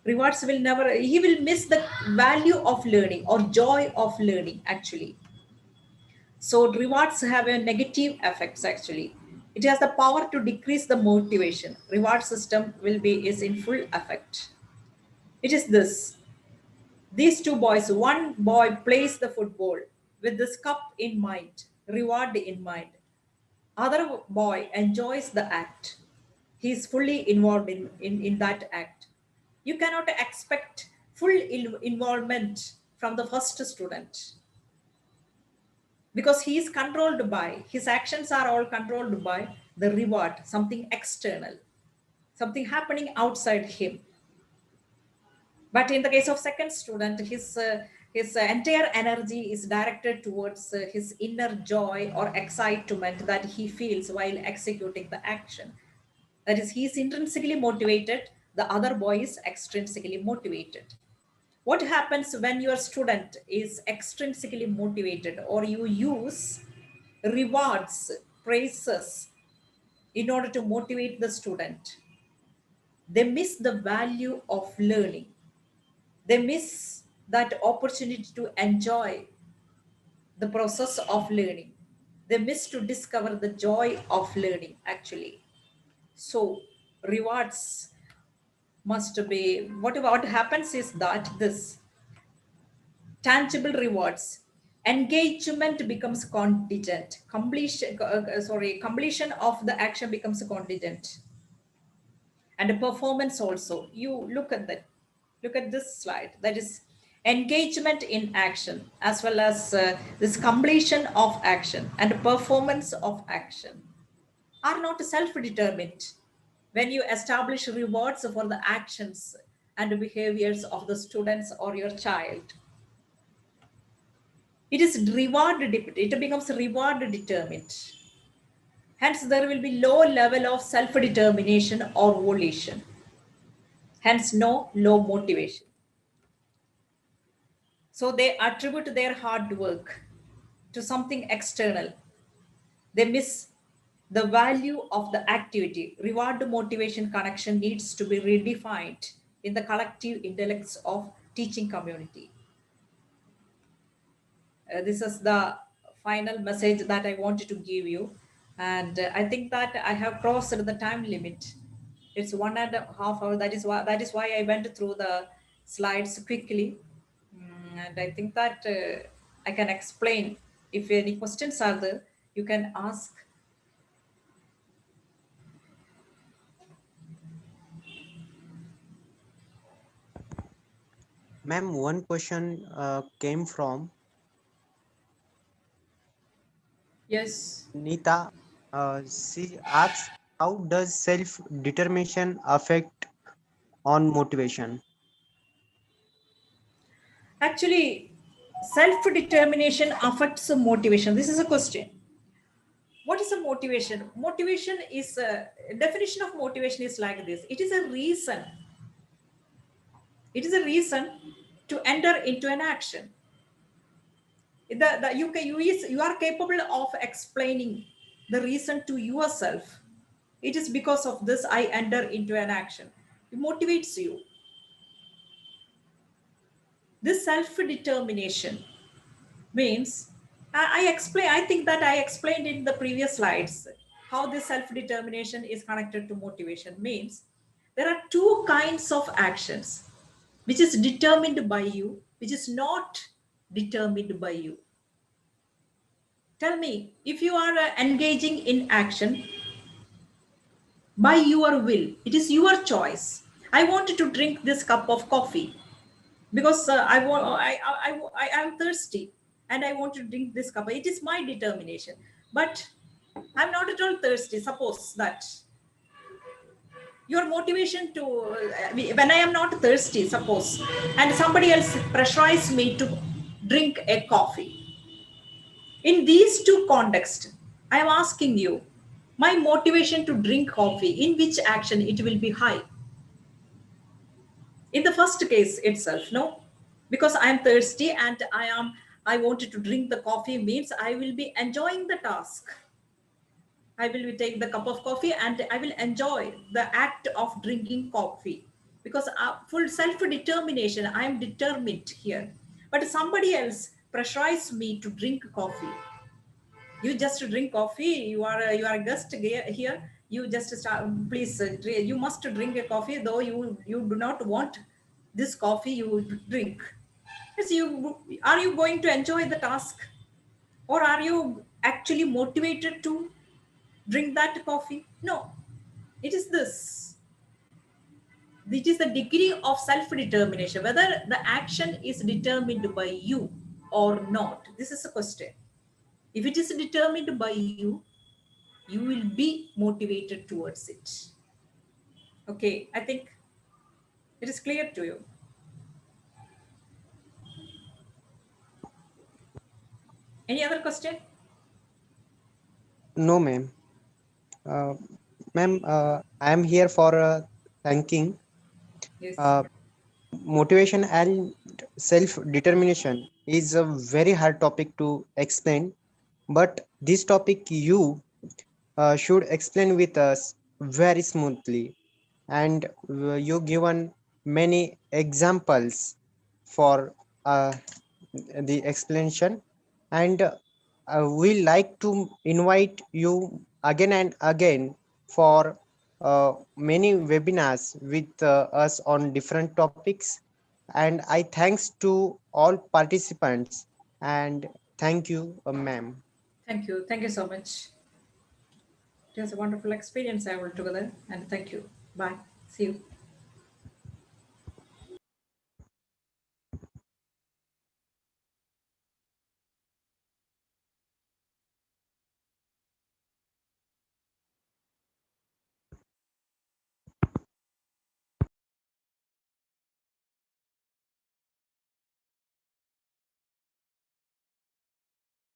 Speaker 2: Rewards will never, he will miss the value of learning or joy of learning actually. So rewards have a negative effects actually. It has the power to decrease the motivation. Reward system will be is in full effect. It is this. These two boys, one boy plays the football with this cup in mind, reward in mind. Other boy enjoys the act. He is fully involved in that act. You cannot expect full involvement from the first student, because he is controlled by, his actions are all controlled by the reward, something external, something happening outside him. But in the case of second student, his entire energy is directed towards his inner joy or excitement that he feels while executing the action. That is, he is intrinsically motivated, the other boy is extrinsically motivated. What happens when your student is extrinsically motivated, or you use rewards, praises in order to motivate the student? They miss the value of learning. They miss that opportunity to enjoy the process of learning. They miss to discover the joy of learning actually. So rewards must be, what happens is that this tangible rewards, engagement becomes contingent, completion of the action becomes contingent, and performance also. You look at that, look at this slide, that is engagement in action as well as this completion of action and performance of action are not self-determined when you establish rewards for the actions and behaviors of the students or your child. It is it becomes reward determined. Hence there will be low level of self-determination or volition, hence no low motivation. So they attribute their hard work to something external, they miss the value of the activity. Reward motivation connection needs to be redefined in the collective intellects of teaching community. This is the final message that I wanted to give you. And I think that I have crossed the time limit. It's 1.5 hours. That is why I went through the slides quickly. And I think that I can explain. If any questions are there, you can ask.
Speaker 1: Ma'am, one question came from
Speaker 2: Yes.
Speaker 1: Nita. She asks, how does self-determination affect on motivation?
Speaker 2: Actually, self determination affects motivation. This is a question. What is a motivation? Motivation is a definition of motivation is like this. It is a reason. It is a reason to enter into an action. You are capable of explaining the reason to yourself. It is because of this I enter into an action. It motivates you. This self determination means I think that I explained in the previous slides how this self-determination is connected to motivation. Means there are two kinds of actions, which is determined by you, which is not determined by you. Tell me, if you are engaging in action by your will, it is your choice. I wanted to drink this cup of coffee because I am thirsty and I want to drink this cup. It is my determination, but I'm not at all thirsty. Suppose that your motivation to when I am not thirsty, suppose, and somebody else pressurize me to drink a coffee. In these two contexts, I am asking you, my motivation to drink coffee, in which action it will be high? In the first case itself, no, because I am thirsty and I wanted to drink the coffee means I will be enjoying the task. I will be take the cup of coffee and I will enjoy the act of drinking coffee because full self determination, I am determined here. But somebody else pressurize me to drink coffee. You just drink coffee, you are a guest here, you just start, please you must drink a coffee, though you do not want this coffee you drink. Yes, are you going to enjoy the task, or are you actually motivated to drink that coffee? No, it is this. It is the degree of self determination, whether the action is determined by you or not. This is a question. If it is determined by you, you will be motivated towards it. Okay, I think it is clear to you. Any other question?
Speaker 1: No, ma'am. Uh, Ma'am, I am here for thanking.
Speaker 2: Yes.
Speaker 1: Uh, Motivation and self-determination is a very hard topic to explain, but this topic you should explain with us very smoothly, and you given many examples for the explanation, and we like to invite you again and again for many webinars with us on different topics. And I thanks to all participants, and thank you, ma'am.
Speaker 2: Thank you. Thank you so much. It was a wonderful experience I will together, and thank you. Bye. See you.